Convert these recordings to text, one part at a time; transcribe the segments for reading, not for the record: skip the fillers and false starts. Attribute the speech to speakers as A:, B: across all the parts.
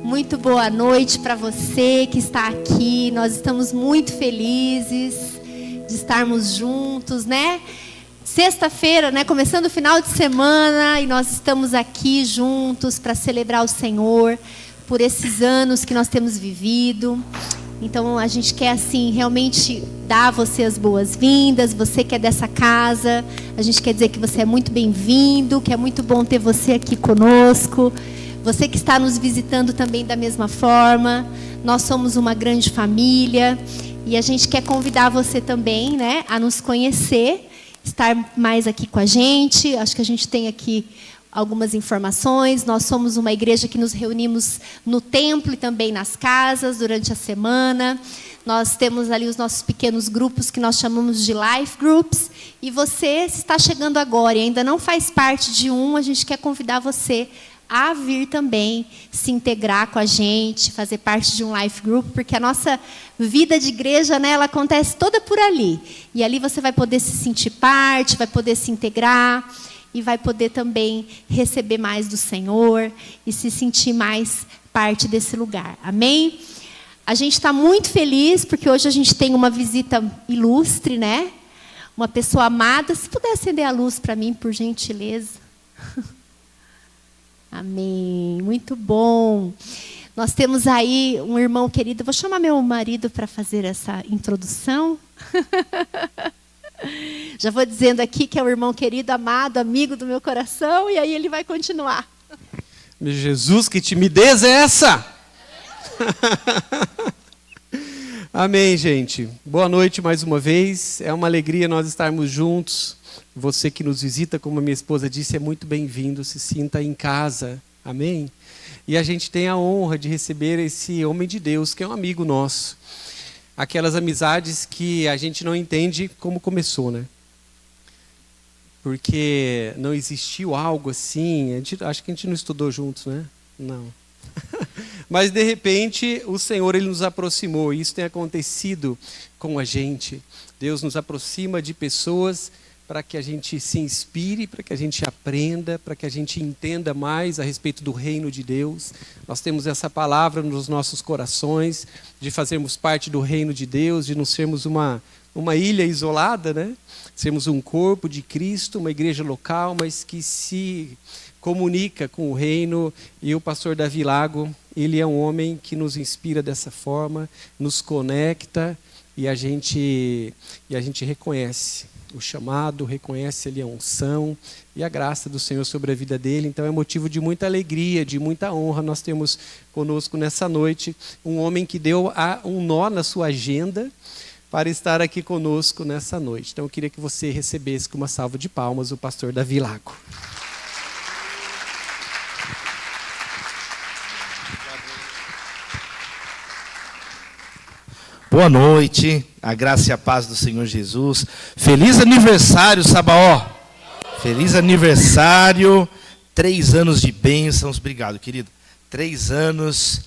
A: Muito boa noite para você que está aqui. Nós estamos muito felizes de estarmos juntos, né? Sexta-feira, né? Começando o final de semana, e nós estamos aqui juntos para celebrar o Senhor por esses anos que nós temos vivido. Então a gente quer assim realmente dar a você as boas-vindas. Você que é dessa casa, a gente quer dizer que você é muito bem-vindo, que é muito bom ter você aqui conosco. Você que está nos visitando também da mesma forma. Nós somos uma grande família e a gente quer convidar você também, né, a nos conhecer, estar mais aqui com a gente. Acho que a gente tem aqui algumas informações. Nós somos uma igreja que nos reunimos no templo e também nas casas durante a semana. Nós temos ali os nossos pequenos grupos que nós chamamos de life groups. E você, se está chegando agora e ainda não faz parte de um, a gente quer convidar você a vir também se integrar com a gente, fazer parte de um life group, porque a nossa vida de igreja, né, ela acontece toda por ali. E ali você vai poder se sentir parte, vai poder se integrar e vai poder também receber mais do Senhor e se sentir mais parte desse lugar. Amém? A gente está muito feliz porque hoje a gente tem uma visita ilustre, né? Uma pessoa amada. Se puder acender a luz para mim, por gentileza. Amém. Muito bom. Nós temos aí um irmão querido. Vou chamar meu marido para fazer essa introdução. Já vou dizendo aqui que é um irmão querido, amado, amigo do meu coração. E aí ele vai continuar.
B: Meu Jesus, que timidez é essa? Amém, gente. Boa noite mais uma vez. É uma alegria nós estarmos juntos. Você que nos visita, como a minha esposa disse, é muito bem-vindo. Se sinta em casa. Amém? E a gente tem a honra de receber esse homem de Deus, que é um amigo nosso. Aquelas amizades que a gente não entende como começou, né? Porque não existiu algo assim. Acho que a gente não estudou juntos, né? Não. Mas, de repente, o Senhor ele nos aproximou. E isso tem acontecido com a gente. Deus nos aproxima de pessoas para que a gente se inspire, para que a gente aprenda, para que a gente entenda mais a respeito do reino de Deus. Nós temos essa palavra nos nossos corações, de fazermos parte do reino de Deus, de não sermos uma ilha isolada, né? Sermos um corpo de Cristo, uma igreja local, mas que se comunica com o reino. E o pastor Davi Lago, ele é um homem que nos inspira dessa forma, nos conecta e a gente reconhece o chamado, reconhece ali a unção e a graça do Senhor sobre a vida dele. Então é motivo de muita alegria, de muita honra. Nós temos conosco nessa noite um homem que deu um nó na sua agenda para estar aqui conosco nessa noite. Então eu queria que você recebesse com uma salva de palmas o pastor Davi Lago.
C: Boa noite, a graça e a paz do Senhor Jesus. Feliz aniversário, Sabaó. Feliz aniversário, 3 anos de bênçãos. Obrigado, querido. 3 anos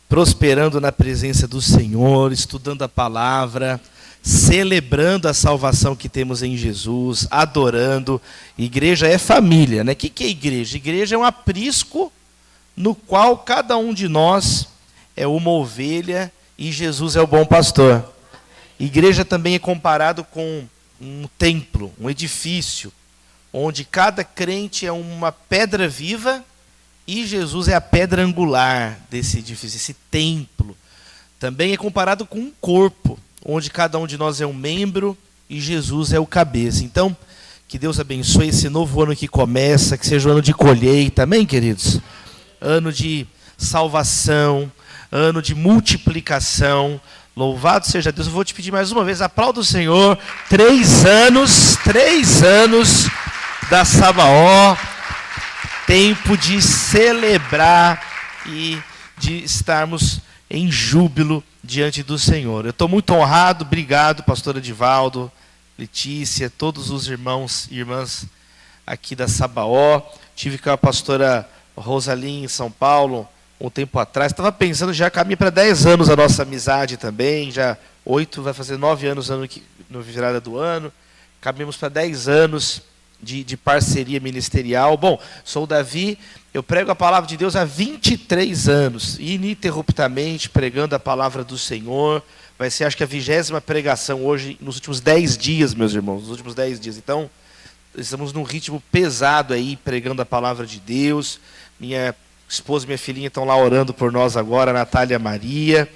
C: prosperando na presença do Senhor, estudando a palavra, celebrando a salvação que temos em Jesus, adorando. Igreja é família, né? O que é igreja? Igreja é um aprisco no qual cada um de nós é uma ovelha e Jesus é o bom pastor. Igreja também é comparado com um templo, um edifício, onde cada crente é uma pedra viva e Jesus é a pedra angular desse edifício, esse templo. Também é comparado com um corpo, onde cada um de nós é um membro e Jesus é o cabeça. Então, que Deus abençoe esse novo ano que começa, que seja um ano de colheita, amém, queridos? Ano de salvação, ano de multiplicação. Louvado seja Deus. Eu vou te pedir mais uma vez, aplauda o Senhor. 3 anos da Sabaó, tempo de celebrar e de estarmos em júbilo diante do Senhor. Eu estou muito honrado, obrigado, pastor Edivaldo, Letícia, todos os irmãos e irmãs aqui da Sabaó. Tive com a pastora Rosalim em São Paulo um tempo atrás. Estava pensando, já caminha para 10 anos a nossa amizade também, já 8, vai fazer 9 anos no virada do ano. Caminhamos para 10 anos de parceria ministerial. Bom, sou o Davi, eu prego a palavra de Deus há 23 anos, ininterruptamente pregando a palavra do Senhor. Vai ser, acho que, a 20ª pregação hoje, nos últimos 10 dias, meus irmãos, nos últimos 10 dias. Então, estamos num ritmo pesado aí, pregando a palavra de Deus. Minha esposa e minha filhinha estão lá orando por nós agora, a Natália Maria.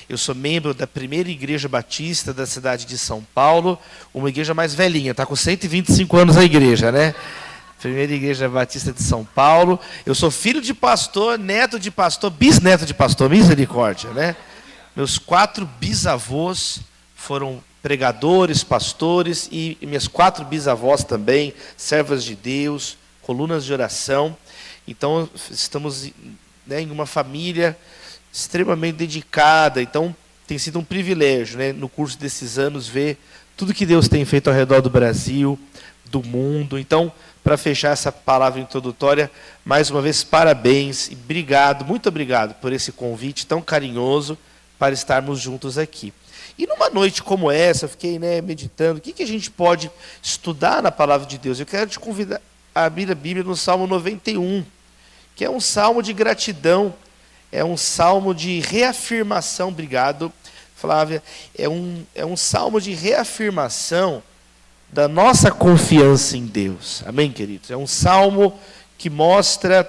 C: Eu sou membro da primeira igreja batista da cidade de São Paulo, uma igreja mais velhinha, está com 125 anos a igreja, né? Primeira igreja batista de São Paulo. Eu sou filho de pastor, neto de pastor, bisneto de pastor, misericórdia, né? Meus 4 bisavôs foram pregadores, pastores, e minhas 4 bisavós também, servas de Deus, colunas de oração. Então, estamos, né, em uma família extremamente dedicada. Então, tem sido um privilégio, né, no curso desses anos, ver tudo que Deus tem feito ao redor do Brasil, do mundo. Então, para fechar essa palavra introdutória, mais uma vez, parabéns e obrigado, muito obrigado por esse convite tão carinhoso para estarmos juntos aqui. E numa noite como essa, eu fiquei, né, meditando, o que a gente pode estudar na palavra de Deus? Eu quero te convidar a abrir a Bíblia no Salmo 91, que é um salmo de gratidão, é um salmo de reafirmação. Obrigado, Flávia. É um salmo de reafirmação da nossa confiança em Deus. Amém, queridos? É um salmo que mostra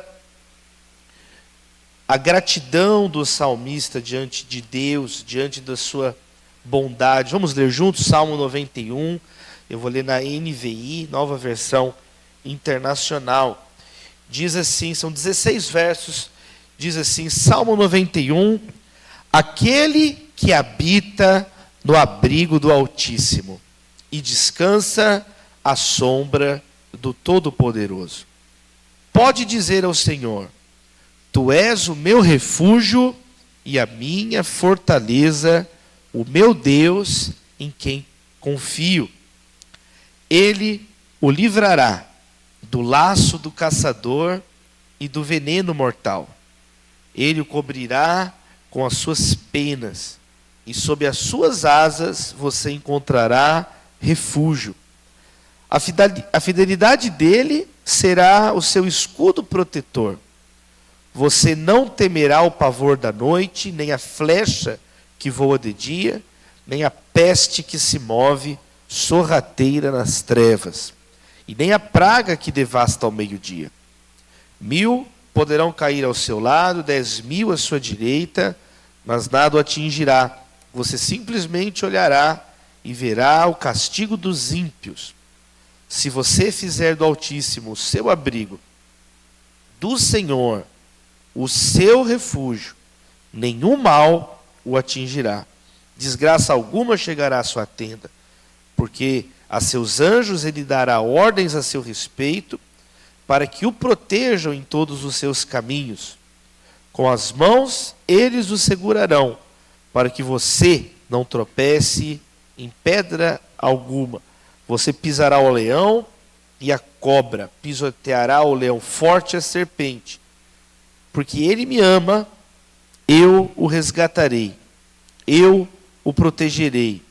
C: a gratidão do salmista diante de Deus, diante da sua bondade. Vamos ler juntos Salmo 91. Eu vou ler na NVI, Nova Versão Internacional. Diz assim, são 16 versos. Diz assim, Salmo 91, aquele que habita no abrigo do Altíssimo e descansa à sombra do Todo-Poderoso, pode dizer ao Senhor, tu és o meu refúgio e a minha fortaleza, o meu Deus em quem confio. Ele o livrará do laço do caçador e do veneno mortal. Ele o cobrirá com as suas penas, e sob as suas asas você encontrará refúgio. A fidelidade dele será o seu escudo protetor. Você não temerá o pavor da noite, nem a flecha que voa de dia, nem a peste que se move sorrateira nas trevas, e nem a praga que devasta ao meio-dia. 1000 poderão cair ao seu lado, 10.000 à sua direita, mas nada o atingirá. Você simplesmente olhará e verá o castigo dos ímpios. Se você fizer do Altíssimo o seu abrigo, do Senhor o seu refúgio, nenhum mal o atingirá. Desgraça alguma chegará à sua tenda, porque a seus anjos ele dará ordens a seu respeito, para que o protejam em todos os seus caminhos. Com as mãos eles o segurarão, para que você não tropece em pedra alguma. Você pisará o leão e a cobra, pisoteará o leão forte e a serpente. Porque ele me ama, eu o resgatarei, eu o protegerei,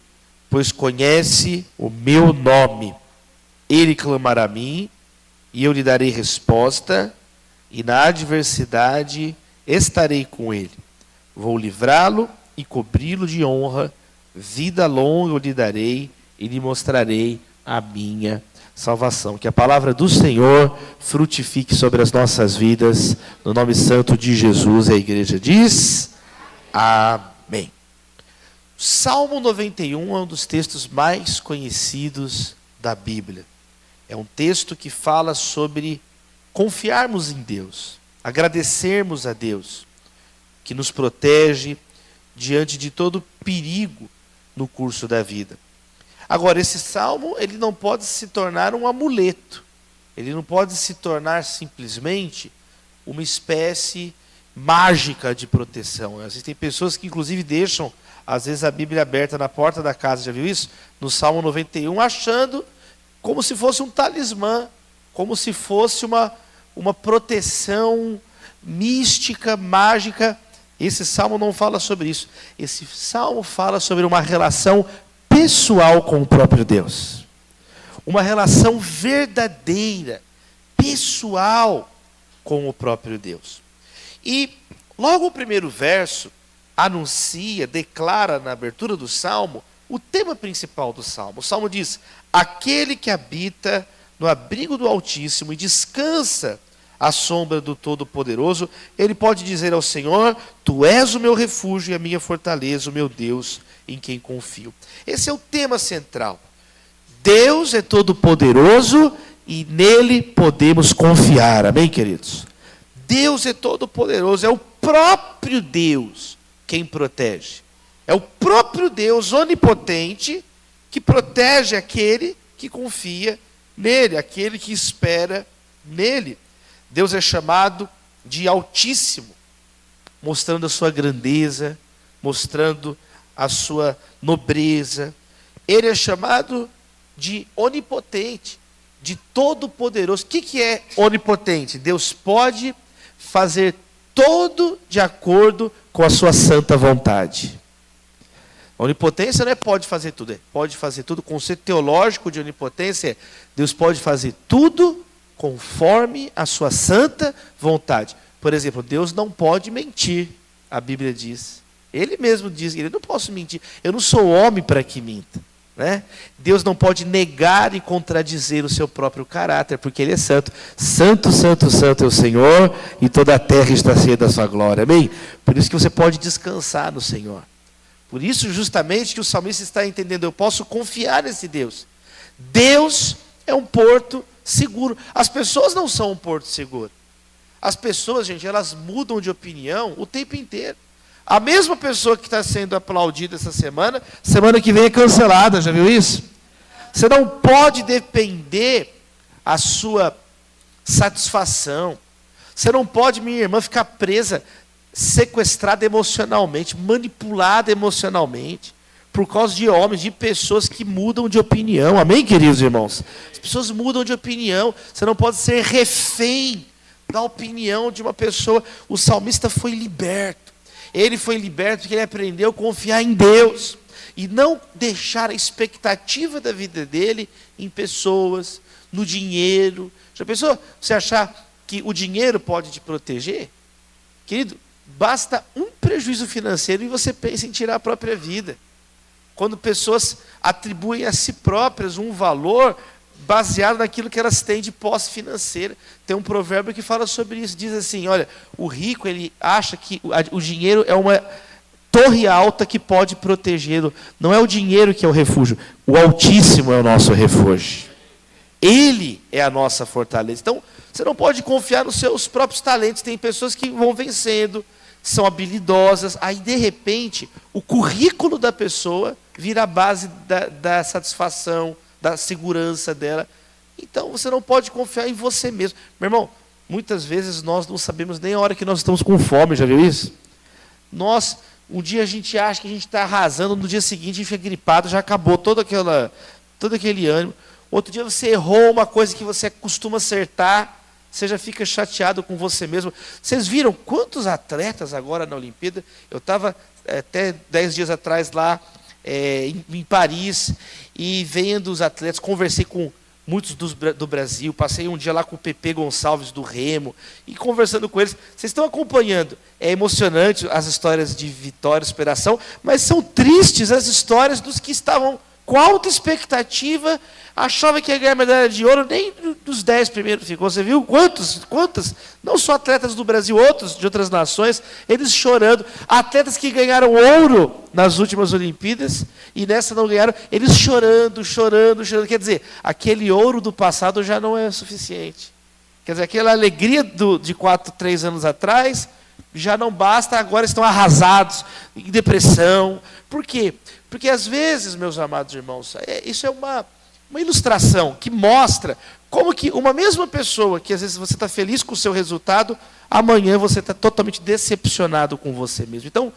C: pois conhece o meu nome. Ele clamará a mim, e eu lhe darei resposta, e na adversidade estarei com ele. Vou livrá-lo e cobri-lo de honra, vida longa eu lhe darei, e lhe mostrarei a minha salvação. Que a palavra do Senhor frutifique sobre as nossas vidas, no nome santo de Jesus. E a igreja diz, amém. Salmo 91 é um dos textos mais conhecidos da Bíblia. É um texto que fala sobre confiarmos em Deus, agradecermos a Deus, que nos protege diante de todo perigo no curso da vida. Agora, esse salmo, ele não pode se tornar um amuleto, ele não pode se tornar simplesmente uma espécie mágica de proteção. Existem pessoas que, inclusive, deixam, às vezes, a Bíblia aberta na porta da casa, já viu isso? No Salmo 91, achando como se fosse um talismã, como se fosse uma proteção mística, mágica. Esse salmo não fala sobre isso. Esse salmo fala sobre uma relação pessoal com o próprio Deus. uma relação verdadeira, pessoal com o próprio Deus. E logo o primeiro verso anuncia, declara na abertura do Salmo, o tema principal do Salmo. O Salmo diz: aquele que habita no abrigo do Altíssimo e descansa à sombra do Todo-Poderoso, ele pode dizer ao Senhor: tu és o meu refúgio e a minha fortaleza, o meu Deus em quem confio. Esse é o tema central. Deus é todo-poderoso e nele podemos confiar. Amém, queridos? Deus é todo-poderoso, é o próprio Deus quem protege. É o próprio Deus onipotente que protege aquele que confia nele, aquele que espera nele. Deus é chamado de Altíssimo, mostrando a sua grandeza, mostrando a sua nobreza. Ele é chamado de onipotente, de todo-poderoso. O que é onipotente? Deus pode fazer todo de acordo com a sua santa vontade. A onipotência não é pode fazer tudo, é pode fazer tudo. O conceito teológico de onipotência é Deus pode fazer tudo conforme a sua santa vontade. Por exemplo, Deus não pode mentir, a Bíblia diz. Ele mesmo diz, eu não posso mentir, eu não sou homem para que minta. Né? Deus não pode negar e contradizer o seu próprio caráter, porque Ele é santo. Santo, santo, santo é o Senhor, e toda a terra está cheia da sua glória. Amém? Por isso que você pode descansar no Senhor. Por isso justamente que o salmista está entendendo, eu posso confiar nesse Deus. Deus é um porto seguro. As pessoas não são um porto seguro. As pessoas, gente, elas mudam de opinião o tempo inteiro. A mesma pessoa que está sendo aplaudida essa semana que vem é cancelada, já viu isso? Você não pode depender a sua satisfação. Você não pode, minha irmã, ficar presa, sequestrada emocionalmente, manipulada emocionalmente, por causa de homens, de pessoas que mudam de opinião. Amém, queridos irmãos? As pessoas mudam de opinião. Você não pode ser refém da opinião de uma pessoa. O salmista foi liberto. Ele foi liberto porque ele aprendeu a confiar em Deus e não deixar a expectativa da vida dele em pessoas, no dinheiro. Já pensou? Você achar que o dinheiro pode te proteger? Querido, basta um prejuízo financeiro e você pensa em tirar a própria vida. Quando pessoas atribuem a si próprias um valor baseado naquilo que elas têm de posse financeira. Tem um provérbio que fala sobre isso. Diz assim, olha, o rico ele acha que o dinheiro é uma torre alta que pode protegê-lo. Não é o dinheiro que é o refúgio. O Altíssimo é o nosso refúgio. Ele é a nossa fortaleza. Então, você não pode confiar nos seus próprios talentos. Tem pessoas que vão vencendo, são habilidosas. Aí, de repente, o currículo da pessoa vira a base da satisfação, da segurança dela. Então você não pode confiar em você mesmo. Meu irmão, muitas vezes nós não sabemos nem a hora que nós estamos com fome, já viu isso? Um dia a gente acha que a gente está arrasando, no dia seguinte a gente fica gripado, já acabou todo aquele ânimo. Outro dia você errou uma coisa que você costuma acertar, você já fica chateado com você mesmo. Vocês viram quantos atletas agora na Olimpíada? Eu estava até 10 dias atrás lá em Paris, e vendo os atletas, conversei com muitos do Brasil, passei um dia lá com o Pepe Gonçalves do Remo, e conversando com eles. Vocês estão acompanhando, é emocionante as histórias de vitória e superação, mas são tristes as histórias dos que estavam com alta expectativa, achava que ia ganhar medalha de ouro, nem dos 10 primeiros ficou. Você viu quantas, não só atletas do Brasil, outros de outras nações, eles chorando. Atletas que ganharam ouro nas últimas Olimpíadas, e nessa não ganharam, eles chorando. Quer dizer, aquele ouro do passado já não é suficiente. Quer dizer, aquela alegria de 3 anos atrás, já não basta, agora estão arrasados, em depressão. Por quê? Porque às vezes, meus amados irmãos, isso é uma ilustração que mostra como que uma mesma pessoa, que às vezes você está feliz com o seu resultado, amanhã você está totalmente decepcionado com você mesmo. Então,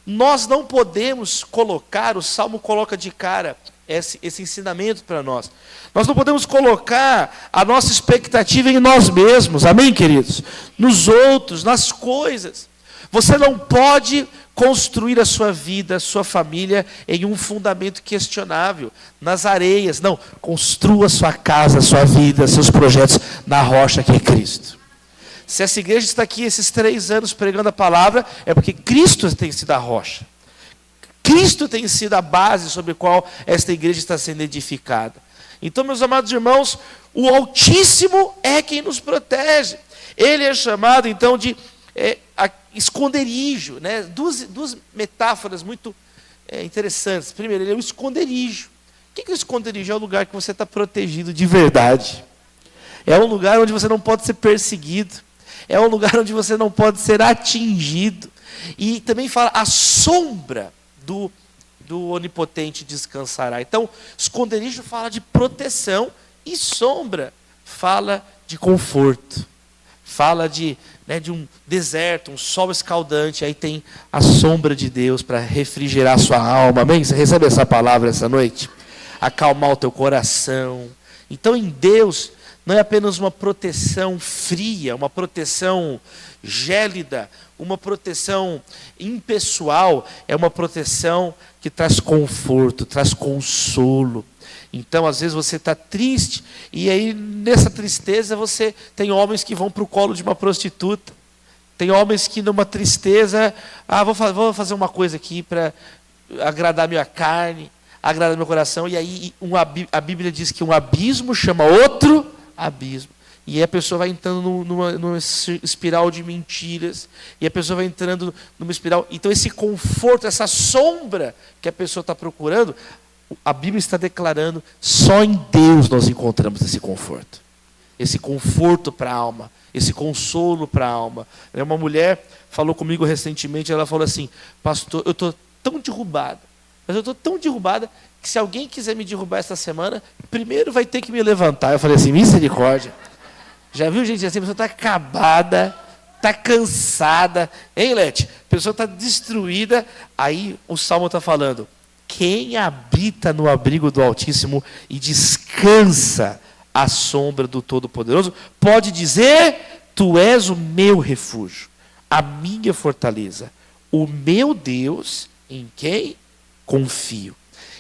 C: nós não podemos colocar, o Salmo coloca de cara esse ensinamento para nós. Nós não podemos colocar a nossa expectativa em nós mesmos, amém, queridos? Nos outros, nas coisas. Você não pode construir a sua vida, a sua família em um fundamento questionável, nas areias. Não, construa a sua casa, a sua vida, seus projetos na rocha que é Cristo. Se essa igreja está aqui esses 3 anos pregando a palavra, é porque Cristo tem sido a rocha. Cristo tem sido a base sobre a qual esta igreja está sendo edificada. Então, meus amados irmãos, o Altíssimo é quem nos protege. Ele é chamado, então, de esconderijo, né? Duas metáforas muito interessantes. Primeiro, ele é o esconderijo. O que é o esconderijo? É o lugar que você está protegido de verdade. É um lugar onde você não pode ser perseguido. É um lugar onde você não pode ser atingido. E também fala, a sombra do onipotente descansará. Então, esconderijo fala de proteção e sombra fala de conforto. Fala de um deserto, um sol escaldante, aí tem a sombra de Deus para refrigerar a sua alma. Amém? Você recebe essa palavra essa noite? Acalmar o teu coração. Então, em Deus, não é apenas uma proteção fria, uma proteção gélida, uma proteção impessoal, é uma proteção que traz conforto, traz consolo. Então, às vezes você está triste, e aí nessa tristeza você tem homens que vão para o colo de uma prostituta. Tem homens que numa tristeza, vou fazer uma coisa aqui para agradar minha carne, agradar meu coração. E aí a Bíblia diz que um abismo chama outro abismo. E a pessoa vai entrando numa espiral de mentiras. E a pessoa vai entrando numa espiral. Então esse conforto, essa sombra que a pessoa está procurando, a Bíblia está declarando, só em Deus nós encontramos esse conforto. Esse conforto para a alma, esse consolo para a alma. Uma mulher falou comigo recentemente, ela falou assim, pastor, eu estou tão derrubada, mas eu estou tão derrubada que se alguém quiser me derrubar essa semana, primeiro vai ter que me levantar. Eu falei assim, misericórdia. Já viu gente assim, a pessoa está acabada, está cansada, hein, Lete? A pessoa está destruída, aí o Salmo está falando, quem habita no abrigo do Altíssimo e descansa à sombra do Todo-Poderoso, pode dizer, tu és o meu refúgio, a minha fortaleza, o meu Deus em quem confio.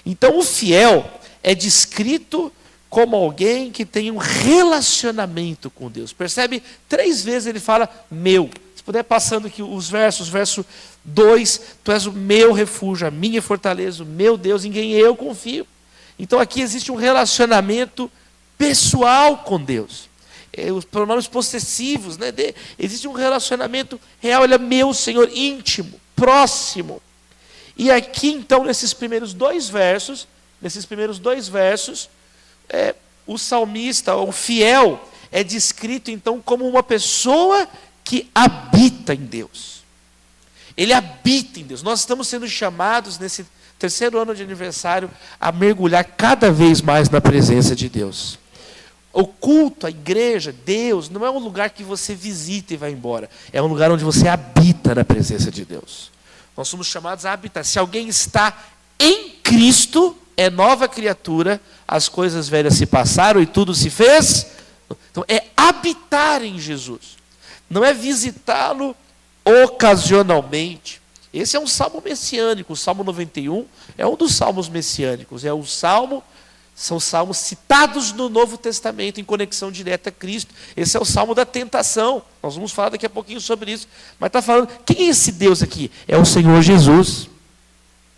C: Então o fiel é descrito como alguém que tem um relacionamento com Deus. Percebe? 3 vezes ele fala meu. Se puder passando aqui os versos, verso 2, tu és o meu refúgio, a minha fortaleza, o meu Deus, em quem eu confio. Então aqui existe um relacionamento pessoal com Deus. Os pronomes possessivos, né? Existe um relacionamento real, ele é meu Senhor, íntimo, próximo. E aqui então, nesses primeiros dois versos, o salmista, o fiel, é descrito então como uma pessoa que habita em Deus. Ele habita em Deus. Nós estamos sendo chamados nesse 3º ano de aniversário a mergulhar cada vez mais na presença de Deus. O culto, a igreja, Deus, não é um lugar que você visita e vai embora. É um lugar onde você habita na presença de Deus. Nós somos chamados a habitar. Se alguém está em Cristo, é nova criatura, as coisas velhas se passaram e tudo se fez. Então, é habitar em Jesus. Não é visitá-lo ocasionalmente. Esse é um salmo messiânico. O Salmo 91 é um dos salmos messiânicos. São salmos citados no Novo Testamento em conexão direta a Cristo. Esse é o salmo da tentação. Nós vamos falar daqui a pouquinho sobre isso. Mas está falando, quem é esse Deus aqui? É o Senhor Jesus.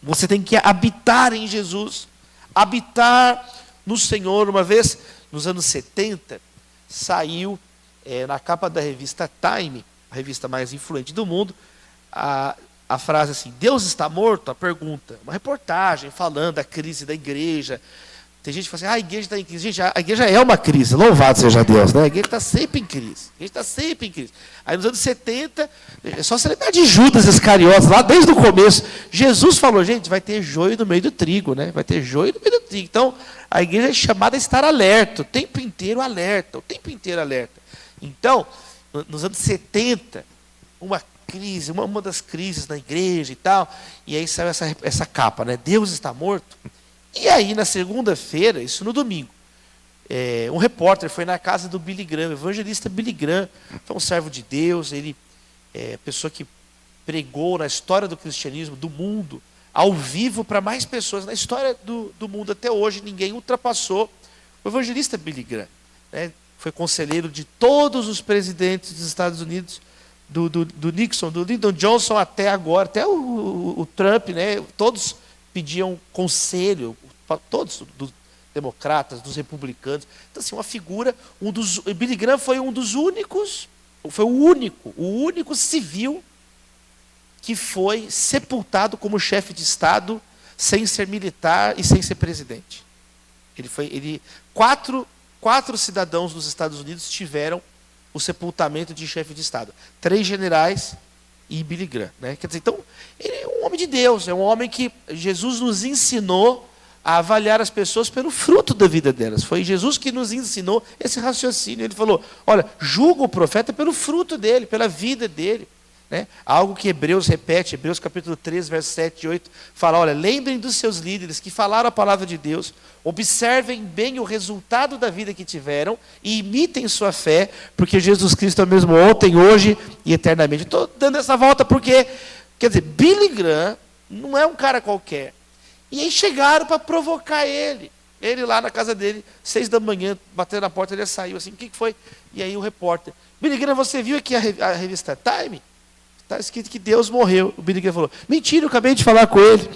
C: Você tem que habitar em Jesus. Habitar no Senhor. Uma vez, nos anos 70, saiu na capa da revista Time, a revista mais influente do mundo, a frase assim, Deus está morto? A pergunta. Uma reportagem falando da crise da igreja. Tem gente que fala assim, a igreja está em crise. Gente, a igreja é uma crise, louvado seja Deus, né? A igreja está sempre em crise. A igreja está sempre em crise. Aí nos anos 70, é só se lembrar de Judas Iscariotes, lá desde o começo. Jesus falou, gente, vai ter joio no meio do trigo, né? Vai ter joio no meio do trigo. Então, a igreja é chamada a estar alerta, o tempo inteiro alerta, o tempo inteiro alerta. Então, nos anos 70, uma crise, uma das crises na igreja e tal, e aí saiu essa capa, né? Deus está morto? E aí, na segunda-feira, isso no domingo, um repórter foi na casa do Billy Graham, o evangelista Billy Graham, foi um servo de Deus, ele pessoa que pregou na história do cristianismo, do mundo, ao vivo para mais pessoas. Na história do mundo até hoje, ninguém ultrapassou o evangelista Billy Graham. Né? Foi conselheiro de todos os presidentes dos Estados Unidos, do Nixon, do Lyndon Johnson até agora, até o Trump, né? Todos pediam conselho, todos dos democratas, dos republicanos. Então, assim, uma figura, Billy Graham foi um dos únicos, foi o único civil que foi sepultado como chefe de Estado sem ser militar e sem ser presidente. Quatro cidadãos dos Estados Unidos tiveram o sepultamento de chefe de Estado. 3 generais e Billy Graham. Né? Quer dizer, então, ele é um homem de Deus, é um homem que Jesus nos ensinou a avaliar as pessoas pelo fruto da vida delas. Foi Jesus que nos ensinou esse raciocínio. Ele falou, olha, julga o profeta pelo fruto dele, pela vida dele. Né? Algo que Hebreus repete, Hebreus capítulo 3, versos 7 e 8, fala, olha, lembrem dos seus líderes que falaram a palavra de Deus, observem bem o resultado da vida que tiveram e imitem sua fé, porque Jesus Cristo é o mesmo ontem, hoje e eternamente. Estou dando essa volta porque, quer dizer, Billy Graham não é um cara qualquer. E aí chegaram para provocar ele. Ele lá na casa dele, 6 da manhã, batendo na porta, ele saiu assim, o que foi? E aí o repórter, Billy Graham, você viu aqui a revista Time? Está escrito que Deus morreu. O Billy Graham falou, mentira, eu acabei de falar com ele.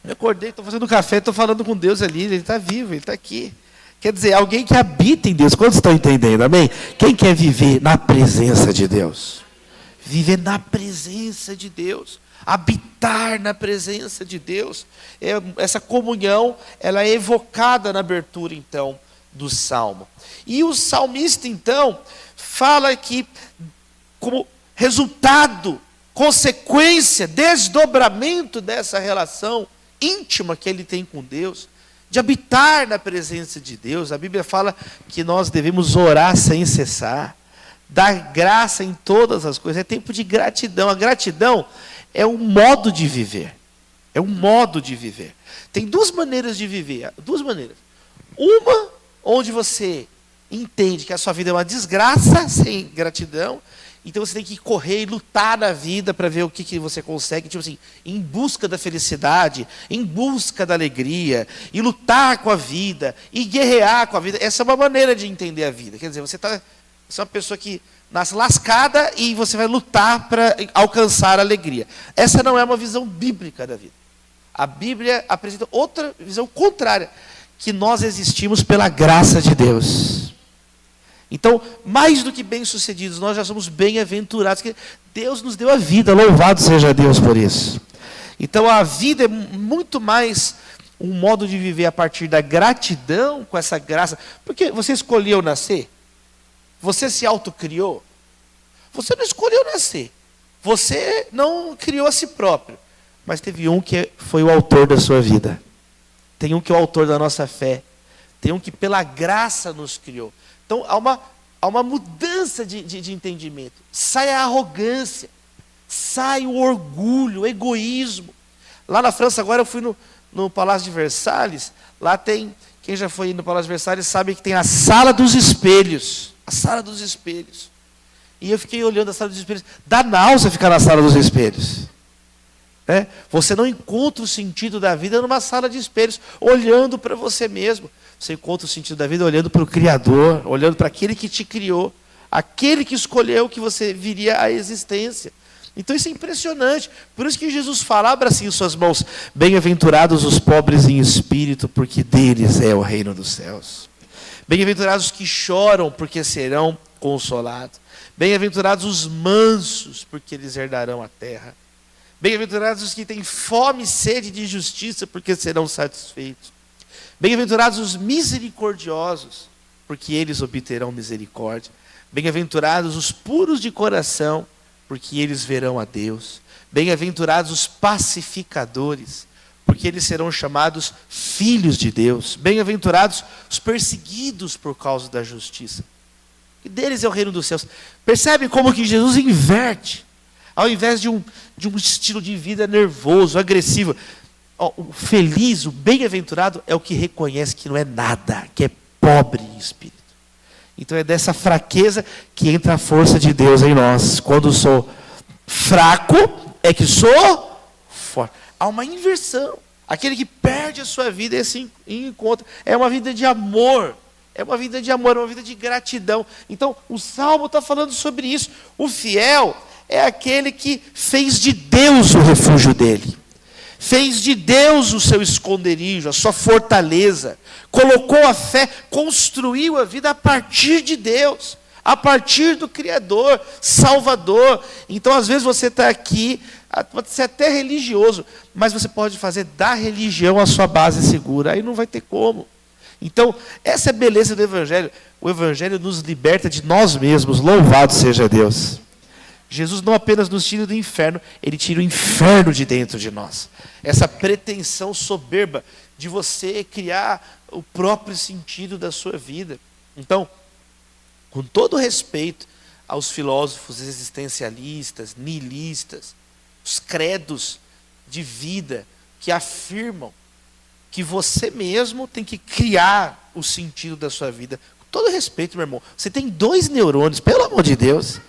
C: Eu acordei, estou fazendo café, estou falando com Deus ali, ele está vivo, ele está aqui. Quer dizer, alguém que habita em Deus. Quantos estão entendendo, amém? Quem quer viver na presença de Deus? Viver na presença de Deus. Habitar na presença de Deus. Essa comunhão, ela é evocada na abertura, então, do Salmo. E o salmista, então, fala que, como resultado, consequência, desdobramento dessa relação íntima que ele tem com Deus, de habitar na presença de Deus, a Bíblia fala que nós devemos orar sem cessar, dar graça em todas as coisas, é tempo de gratidão. A gratidão é um modo de viver, é um modo de viver. Tem 2 maneiras de viver, 2 maneiras. Uma, onde você entende que a sua vida é uma desgraça sem gratidão, então você tem que correr e lutar na vida para ver o que você consegue, tipo assim, em busca da felicidade, em busca da alegria, e lutar com a vida, e guerrear com a vida. Essa é uma maneira de entender a vida. Quer dizer, você é uma pessoa que nasce lascada e você vai lutar para alcançar a alegria. Essa não é uma visão bíblica da vida. A Bíblia apresenta outra visão contrária, que nós existimos pela graça de Deus. Então, mais do que bem-sucedidos, nós já somos bem-aventurados, que Deus nos deu a vida, louvado seja Deus por isso. Então, a vida é muito mais um modo de viver a partir da gratidão com essa graça. Porque você escolheu nascer? Você se autocriou? Você não escolheu nascer. Você não criou a si próprio. Mas teve um que foi o autor da sua vida. Tem um que é o autor da nossa fé. Tem um que pela graça nos criou. Então, há uma mudança de entendimento. Sai a arrogância, sai o orgulho, o egoísmo. Lá na França, agora eu fui no Palácio de Versalhes. Lá tem, quem já foi no Palácio de Versalhes sabe que tem a Sala dos Espelhos. A Sala dos Espelhos. E eu fiquei olhando a Sala dos Espelhos. Dá náusea ficar na Sala dos Espelhos. Né? Você não encontra o sentido da vida numa sala de espelhos, olhando para você mesmo. Você encontra o sentido da vida olhando para o Criador, olhando para aquele que te criou, aquele que escolheu que você viria à existência. Então isso é impressionante. Por isso que Jesus fala, abra assim suas mãos, bem-aventurados os pobres em espírito, porque deles é o reino dos céus. Bem-aventurados os que choram, porque serão consolados. Bem-aventurados os mansos, porque eles herdarão a terra. Bem-aventurados os que têm fome e sede de justiça, porque serão satisfeitos. Bem-aventurados os misericordiosos, porque eles obterão misericórdia. Bem-aventurados os puros de coração, porque eles verão a Deus. Bem-aventurados os pacificadores, porque eles serão chamados filhos de Deus. Bem-aventurados os perseguidos por causa da justiça, e deles é o reino dos céus. Percebe como que Jesus inverte? Ao invés de um estilo de vida nervoso, agressivo, o feliz, o bem-aventurado é o que reconhece que não é nada, que é pobre em espírito. Então é dessa fraqueza que entra a força de Deus em nós. Quando sou fraco é que sou forte. Há uma inversão. Aquele que perde a sua vida e assim encontra. É uma vida de amor. É uma vida de amor, é uma vida de gratidão. Então, o Salmo está falando sobre isso. O fiel é aquele que fez de Deus o refúgio dele. Fez de Deus o seu esconderijo, a sua fortaleza. Colocou a fé, construiu a vida a partir de Deus. A partir do Criador, Salvador. Então, às vezes você está aqui, pode ser até religioso, mas você pode fazer da religião a sua base segura. Aí não vai ter como. Então, essa é a beleza do Evangelho. O Evangelho nos liberta de nós mesmos. Louvado seja Deus. Jesus não apenas nos tira do inferno, Ele tira o inferno de dentro de nós. Essa pretensão soberba de você criar o próprio sentido da sua vida. Então, com todo respeito aos filósofos existencialistas, nihilistas, os credos de vida que afirmam que você mesmo tem que criar o sentido da sua vida. Com todo respeito, meu irmão, você tem 2 neurônios, pelo amor de Deus.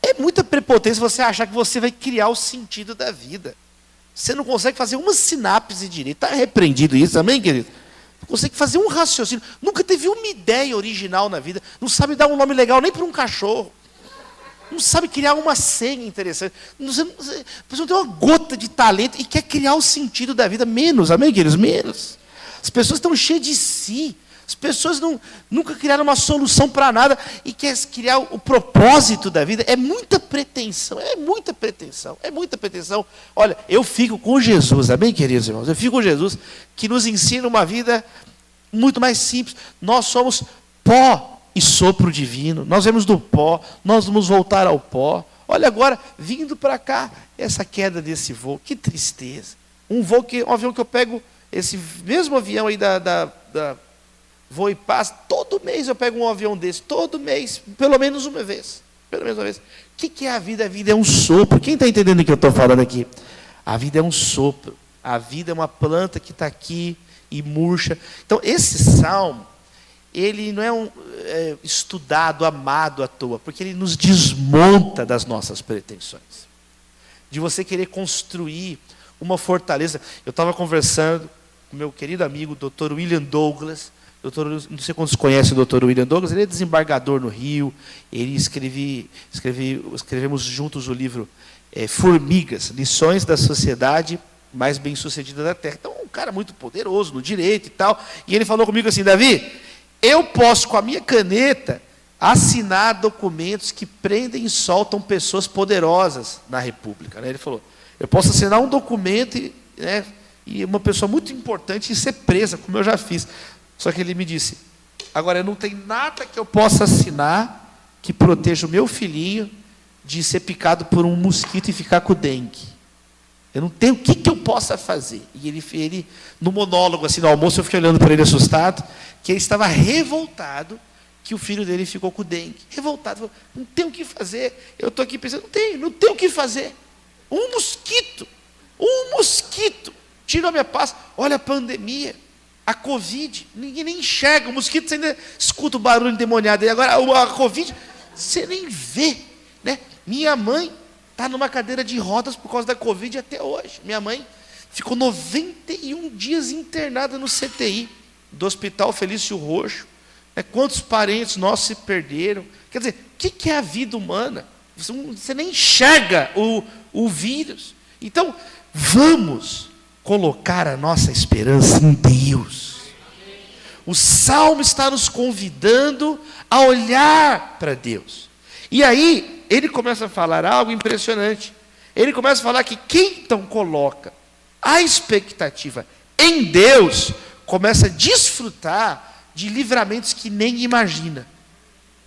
C: É muita prepotência você achar que você vai criar o sentido da vida. Você não consegue fazer uma sinapse direita. Está repreendido isso, amém, querido? Não consegue fazer um raciocínio. Nunca teve uma ideia original na vida. Não sabe dar um nome legal nem para um cachorro. Não sabe criar uma senha interessante. Você não tem uma gota de talento e quer criar o sentido da vida. Menos, amém, queridos? Menos. As pessoas estão cheias de si. As pessoas nunca criaram uma solução para nada e querem criar o propósito da vida. É muita pretensão, é muita pretensão, é muita pretensão. Olha, eu fico com Jesus, amém, queridos irmãos? Eu fico com Jesus, que nos ensina uma vida muito mais simples. Nós somos pó e sopro divino. Nós vemos do pó, nós vamos voltar ao pó. Olha agora, vindo para cá, essa queda desse voo, que tristeza. Um avião que eu pego, esse mesmo avião aí da Voo e Paz, todo mês eu pego um avião desse, todo mês, pelo menos uma vez. Pelo menos uma vez. O que é a vida? A vida é um sopro. Quem está entendendo o que eu estou falando aqui? A vida é um sopro. A vida é uma planta que está aqui e murcha. Então, esse salmo, ele não é estudado, amado à toa, porque ele nos desmonta das nossas pretensões. De você querer construir uma fortaleza. Eu estava conversando com meu querido amigo, Dr. William Douglas. Não sei quantos conhecem o Dr. William Douglas, ele é desembargador no Rio. Ele escrevemos juntos o livro Formigas, Lições da Sociedade Mais Bem-Sucedida da Terra. Então, um cara muito poderoso no direito e tal. E ele falou comigo assim: Davi, eu posso, com a minha caneta, assinar documentos que prendem e soltam pessoas poderosas na República. Ele falou, eu posso assinar um documento e uma pessoa muito importante ser presa, como eu já fiz. Só que ele me disse, agora não tem nada que eu possa assinar que proteja o meu filhinho de ser picado por um mosquito e ficar com dengue. Eu não tenho o que eu possa fazer. E ele, no monólogo, assim, no almoço, eu fiquei olhando para ele assustado, que ele estava revoltado que o filho dele ficou com dengue. Revoltado, falou, não tem o que fazer. Eu estou aqui pensando, não tem o que fazer. Um mosquito tirou a minha paz. Olha a pandemia. A Covid, ninguém nem enxerga. O mosquito, você ainda escuta o barulho endemoniado. E agora, a Covid, você nem vê. Né? Minha mãe está numa cadeira de rodas por causa da Covid até hoje. Minha mãe ficou 91 dias internada no CTI do Hospital Felício Roxo. Né? Quantos parentes nossos se perderam? Quer dizer, o que é a vida humana? Você nem enxerga o vírus. Então, vamos colocar a nossa esperança em Deus. O Salmo está nos convidando a olhar para Deus. E aí, ele começa a falar algo impressionante. Ele começa a falar que quem então coloca a expectativa em Deus, começa a desfrutar de livramentos que nem imagina.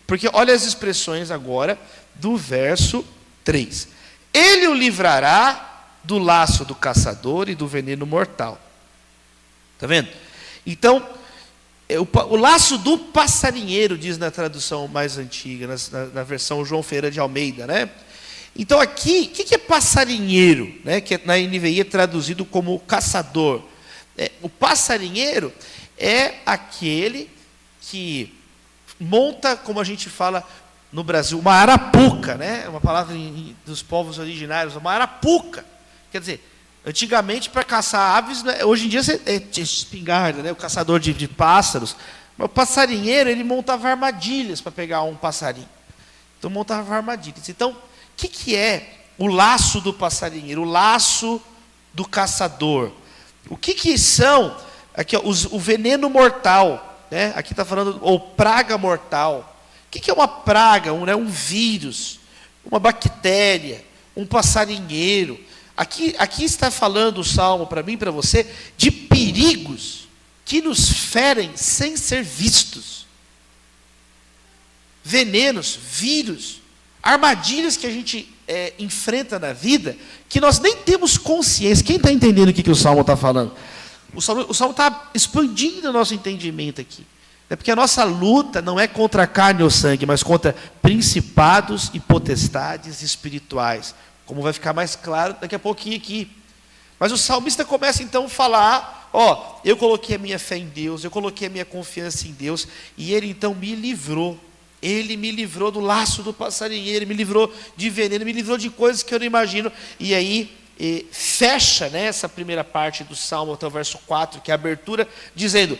C: Porque olha as expressões agora do verso 3. Ele o livrará do laço do caçador e do veneno mortal. Está vendo? Então, o laço do passarinheiro, diz na tradução mais antiga, na versão João Ferreira de Almeida, né? Então aqui, o que é passarinheiro? Né? Que na NVI é traduzido como caçador. O passarinheiro é aquele que monta, como a gente fala, no Brasil, uma arapuca, né? Uma palavra dos povos originários, uma arapuca. Quer dizer, antigamente para caçar aves, né? Hoje em dia é espingarda, né? O caçador de pássaros. Mas o passarinheiro, ele montava armadilhas para pegar um passarinho. Então montava armadilhas. Então, o que é o laço do passarinheiro? O laço do caçador? O que são aqui, ó, o veneno mortal, né? Aqui está falando, ou praga mortal. O que é uma praga? Um vírus, uma bactéria, um passarinheiro. Aqui está falando o Salmo para mim, para você, de perigos que nos ferem sem ser vistos. Venenos, vírus, armadilhas que a gente enfrenta na vida, que nós nem temos consciência. Quem está entendendo o que o Salmo está falando? O Salmo está expandindo o nosso entendimento aqui. É porque a nossa luta não é contra a carne ou sangue, mas contra principados e potestades espirituais. Como vai ficar mais claro daqui a pouquinho aqui. Mas o salmista começa então a falar, eu coloquei a minha fé em Deus, eu coloquei a minha confiança em Deus, e Ele então me livrou. Ele me livrou do laço do passarinheiro, me livrou de veneno, me livrou de coisas que eu não imagino. E aí fecha, né, essa primeira parte do Salmo, até o verso 4, que é a abertura, dizendo: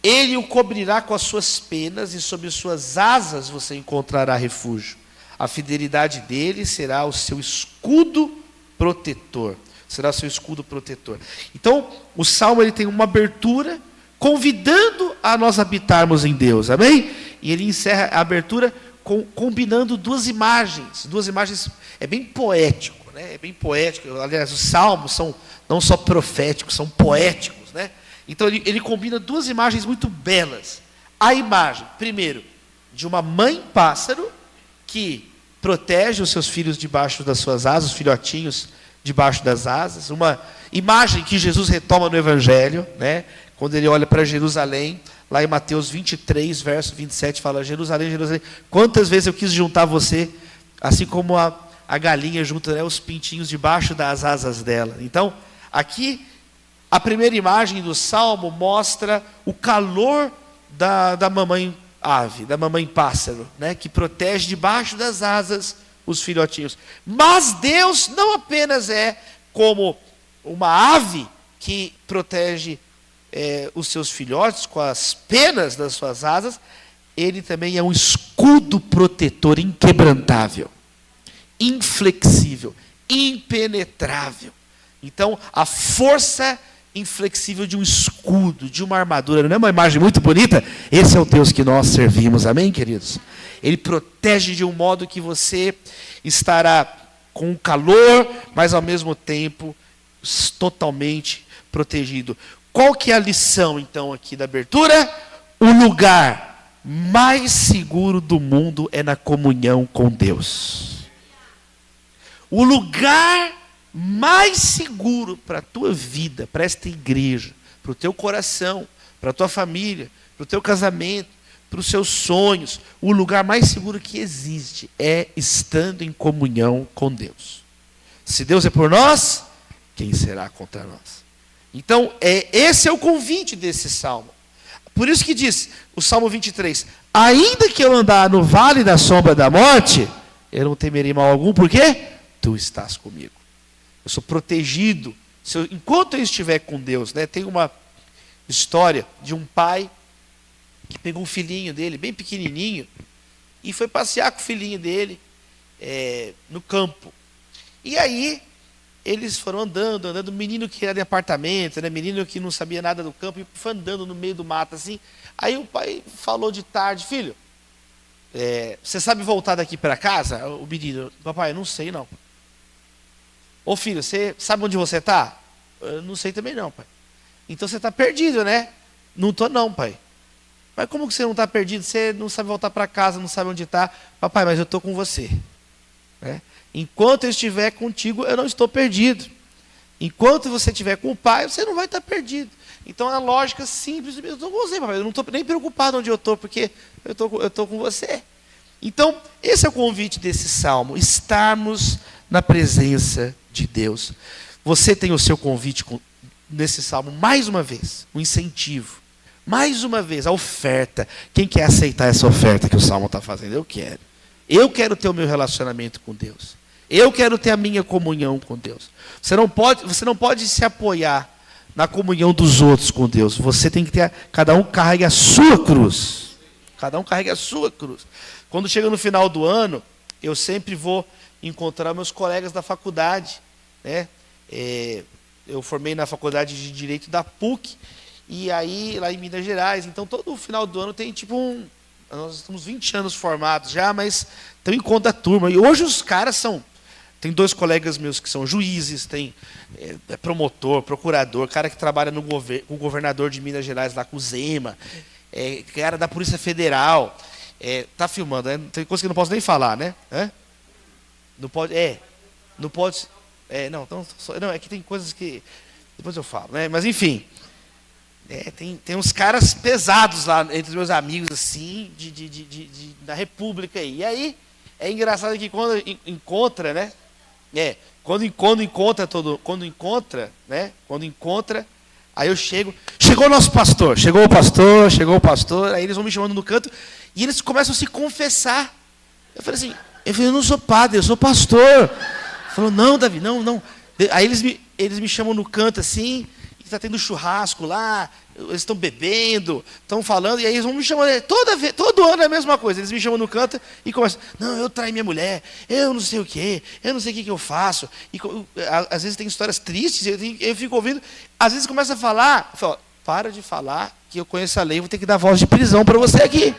C: Ele o cobrirá com as suas penas, e sob suas asas você encontrará refúgio. A fidelidade dele será o seu escudo protetor. Será o seu escudo protetor. Então, o Salmo ele tem uma abertura convidando a nós habitarmos em Deus. Amém? E ele encerra a abertura combinando duas imagens. Duas imagens, é bem poético, né? É bem poético. Aliás, os salmos são não só proféticos, são poéticos, né? Então ele combina duas imagens muito belas. A imagem, primeiro, de uma mãe pássaro que protege os seus filhos debaixo das suas asas, os filhotinhos debaixo das asas. Uma imagem que Jesus retoma no Evangelho, né? Quando ele olha para Jerusalém, lá em Mateus 23, verso 27, fala: Jerusalém, Jerusalém, quantas vezes eu quis juntar você, assim como a galinha junta, né, os pintinhos debaixo das asas dela. Então, aqui, a primeira imagem do Salmo mostra o calor da mamãe ave, da mamãe pássaro, né, que protege debaixo das asas os filhotinhos. Mas Deus não apenas é como uma ave que protege os seus filhotes com as penas das suas asas, Ele também é um escudo protetor inquebrantável, inflexível, impenetrável. Então, a força inflexível de um escudo, de uma armadura, não é uma imagem muito bonita? Esse é o Deus que nós servimos, amém, queridos? Ele protege de um modo que você estará com calor, mas ao mesmo tempo totalmente protegido. Qual que é a lição, então, aqui da abertura? O lugar mais seguro do mundo é na comunhão com Deus. O lugar mais seguro para a tua vida, para esta igreja, para o teu coração, para a tua família, para o teu casamento, para os seus sonhos, o lugar mais seguro que existe é estando em comunhão com Deus. Se Deus é por nós, quem será contra nós? Então, esse é o convite desse salmo. Por isso que diz o Salmo 23, ainda que eu andar no vale da sombra da morte, eu não temerei mal algum, por quê? Tu estás comigo. Eu sou protegido. Enquanto eu estiver com Deus, né? Tem uma história de um pai que pegou um filhinho dele, bem pequenininho, e foi passear com o filhinho dele no campo. E aí, eles foram andando, menino que era de apartamento, né? Menino que não sabia nada do campo, e foi andando no meio do mato, assim. Aí o pai falou de tarde: filho, você sabe voltar daqui para casa? O menino: papai, eu não sei não. Ô filho, você sabe onde você está? Eu não sei também não, pai. Então você está perdido, né? Não estou não, pai. Mas como que você não está perdido? Você não sabe voltar para casa, não sabe onde está? Papai, mas eu estou com você, né? Enquanto eu estiver contigo, eu não estou perdido. Enquanto você estiver com o pai, você não vai estar perdido. Então, a lógica simples, eu estou com você, papai. Eu não estou nem preocupado onde eu estou, porque eu estou com você. Então, esse é o convite desse salmo, estarmos na presença de Deus. Você tem o seu convite nesse salmo, mais uma vez, um incentivo. Mais uma vez, a oferta. Quem quer aceitar essa oferta que o salmo está fazendo? Eu quero. Eu quero ter o meu relacionamento com Deus. Eu quero ter a minha comunhão com Deus. Você não pode se apoiar na comunhão dos outros com Deus. Você tem que ter, cada um carregue a sua cruz. Cada um carregue a sua cruz. Quando chega no final do ano, eu sempre vou encontrar meus colegas da faculdade, né? Eu formei na faculdade de Direito da PUC, e aí lá em Minas Gerais, então todo final do ano tem tipo nós estamos 20 anos formados já, mas tem um encontro da turma, e hoje os caras tem 2 colegas meus que são juízes, tem promotor, procurador, cara que trabalha com o governador de Minas Gerais lá com o Zema, cara da Polícia Federal, tá filmando, né? Tem coisa que eu não posso nem falar, né? Não pode, não pode, não, é que tem coisas que depois eu falo, né? Mas enfim, tem uns caras pesados lá entre os meus amigos assim, da República aí. E aí é engraçado que quando encontra, né? Quando encontra, aí eu chegou o nosso pastor, chegou o pastor, aí eles vão me chamando no canto e eles começam a se confessar. Eu falei, eu não sou padre, eu sou pastor. Falou, não, Davi, não. Aí eles me chamam no canto assim, está tendo churrasco lá, eles estão bebendo, estão falando, e aí eles vão me chamando, todo ano é a mesma coisa, eles me chamam no canto e começam, não, eu traí minha mulher, eu não sei o quê, eu não sei o que eu faço, e às vezes tem histórias tristes, eu fico ouvindo, às vezes começa a falar, eu falo, para de falar, que eu conheço a lei, vou ter que dar voz de prisão para você aqui.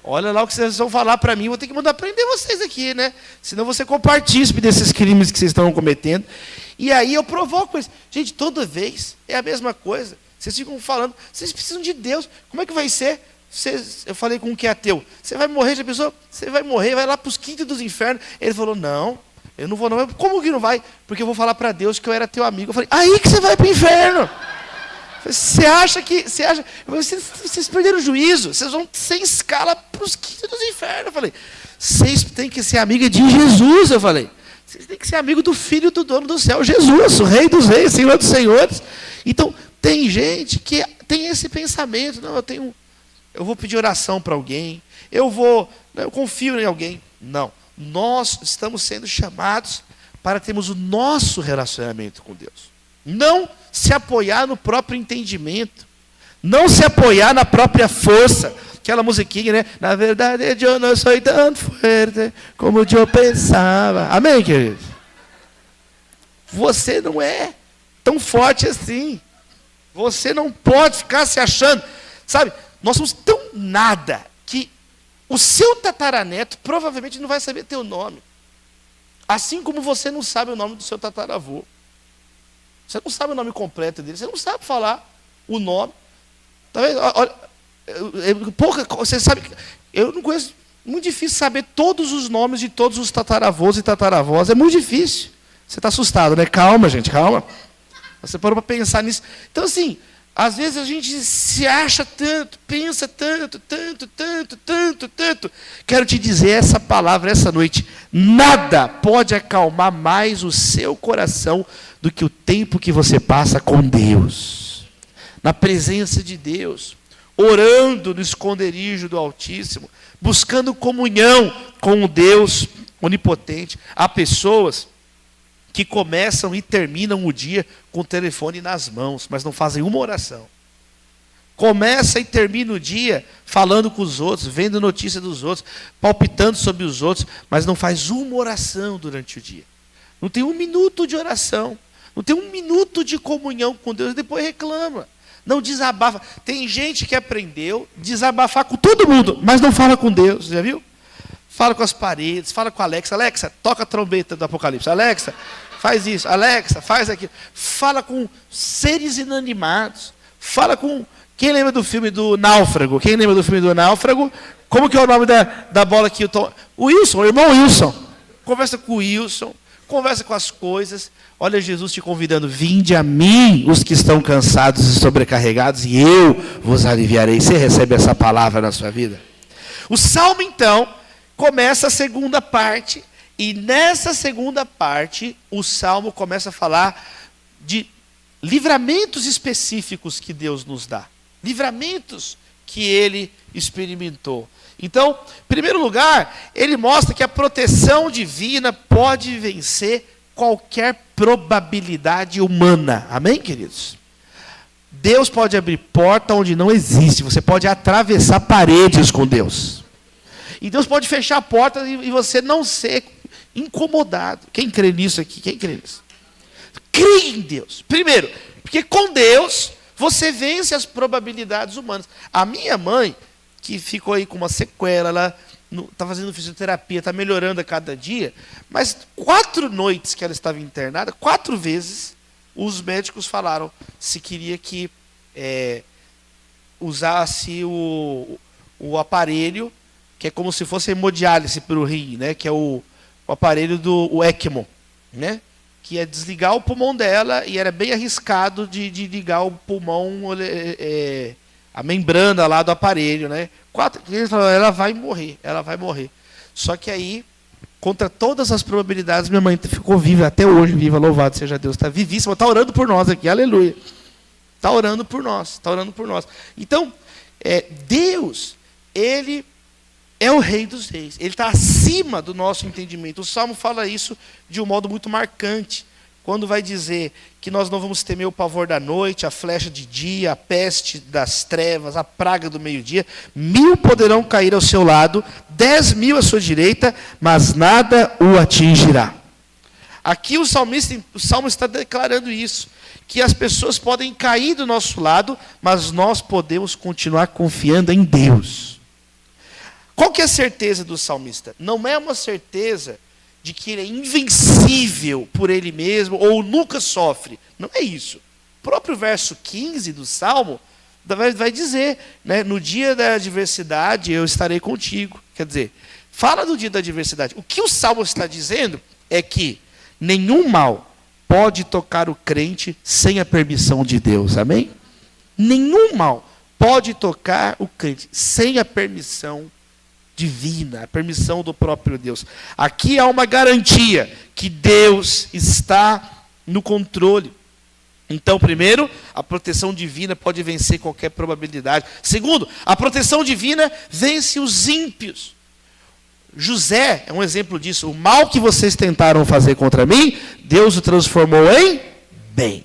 C: Olha lá o que vocês vão falar para mim, vou ter que mandar prender vocês aqui, né? Senão você compartilha desses crimes que vocês estão cometendo. E aí eu provoco eles. Gente, toda vez é a mesma coisa. Vocês ficam falando, vocês precisam de Deus. Como é que vai ser? Eu falei com um que é ateu. Você vai morrer, já pensou? Você vai morrer, vai lá para os quintos dos infernos. Ele falou, não, eu não vou não. Como que não vai? Porque eu vou falar para Deus que eu era teu amigo. Eu falei, aí que você vai para o inferno. Vocês perderam o juízo, vocês vão sem escala para os quintos dos infernos. Eu falei, vocês têm que ser amigo de Jesus, eu falei. Vocês têm que ser amigo do Filho do dono do céu, Jesus, o Rei dos reis, Senhor dos senhores. Então, tem gente que tem esse pensamento, não, eu vou pedir oração para alguém, eu confio em alguém. Não, nós estamos sendo chamados para termos o nosso relacionamento com Deus. Não se apoiar no próprio entendimento. Não se apoiar na própria força. Aquela musiquinha, né? Na verdade, eu não sou tão forte como eu pensava. Amém, queridos? Você não é tão forte assim. Você não pode ficar se achando. Sabe, nós somos tão nada que o seu tataraneto provavelmente não vai saber teu nome. Assim como você não sabe o nome do seu tataravô. Você não sabe o nome completo dele, você não sabe falar o nome. Tá vendo? Olha, você sabe, eu não conheço, muito difícil saber todos os nomes de todos os tataravôs e tataravós, é muito difícil. Você está assustado, né? Calma, gente, calma. Você parou para pensar nisso. Então, assim, às vezes a gente se acha tanto, pensa tanto. Quero te dizer essa palavra essa noite. Nada pode acalmar mais o seu coração do que o tempo que você passa com Deus. Na presença de Deus. Orando no esconderijo do Altíssimo. Buscando comunhão com o Deus onipotente. Há pessoas que começam e terminam o dia com o telefone nas mãos, mas não fazem uma oração. Começa e termina o dia falando com os outros, vendo notícia dos outros, palpitando sobre os outros, mas não faz uma oração durante o dia. Não tem um minuto de oração, não tem um minuto de comunhão com Deus, e depois reclama. Não desabafa. Tem gente que aprendeu a desabafar com todo mundo, mas não fala com Deus, já viu? Fala com as paredes, fala com a Alexa. Alexa, toca a trombeta do Apocalipse. Alexa, faz isso. Alexa, faz aquilo. Fala com seres inanimados. Fala com... Quem lembra do filme do Náufrago? Quem lembra do filme do Náufrago? Como que é o nome da bola que o Tom... O Wilson, o irmão Wilson. Conversa com o Wilson. Conversa com as coisas. Olha Jesus te convidando. Vinde a mim, os que estão cansados e sobrecarregados, e eu vos aliviarei. Você recebe essa palavra na sua vida? O Salmo, então... começa a segunda parte, e nessa segunda parte, o Salmo começa a falar de livramentos específicos que Deus nos dá. Livramentos que ele experimentou. Então, em primeiro lugar, ele mostra que a proteção divina pode vencer qualquer probabilidade humana. Amém, queridos? Deus pode abrir porta onde não existe. Você pode atravessar paredes com Deus. E Deus pode fechar a porta e você não ser incomodado. Quem crê nisso aqui? Quem crê nisso? Crê em Deus. Primeiro, porque com Deus você vence as probabilidades humanas. A minha mãe, que ficou aí com uma sequela, ela está fazendo fisioterapia, está melhorando a cada dia, mas 4 noites que ela estava internada, 4 vezes, os médicos falaram se queria que usasse o aparelho, que é como se fosse hemodiálise para o rim, né? Que é o aparelho do ECMO, né? Que é desligar o pulmão dela, e era bem arriscado de ligar o pulmão, a membrana lá do aparelho, né? 4 vezes ela vai morrer, ela vai morrer. Só que aí, contra todas as probabilidades, minha mãe ficou viva, até hoje viva, louvado seja Deus, está vivíssima, está orando por nós aqui, aleluia. Está orando por nós, está orando por nós. Então, Deus, Ele é o Rei dos Reis, Ele está acima do nosso entendimento. O Salmo fala isso de um modo muito marcante, quando vai dizer que nós não vamos temer o pavor da noite, a flecha de dia, a peste das trevas, a praga do meio-dia. 1000 poderão cair ao seu lado, 10.000 à sua direita, mas nada o atingirá. Aqui o Salmo está declarando isso, que as pessoas podem cair do nosso lado, mas nós podemos continuar confiando em Deus. Qual que é a certeza do salmista? Não é uma certeza de que ele é invencível por ele mesmo, ou nunca sofre. Não é isso. O próprio verso 15 do Salmo vai dizer, né, no dia da adversidade eu estarei contigo. Quer dizer, fala do dia da adversidade. O que o Salmo está dizendo é que nenhum mal pode tocar o crente sem a permissão de Deus. Amém? Nenhum mal pode tocar o crente sem a permissão divina, a permissão do próprio Deus. Aqui há uma garantia que Deus está no controle. Então, primeiro, a proteção divina pode vencer qualquer probabilidade. Segundo, a proteção divina vence os ímpios. José é um exemplo disso. O mal que vocês tentaram fazer contra mim, Deus o transformou em bem.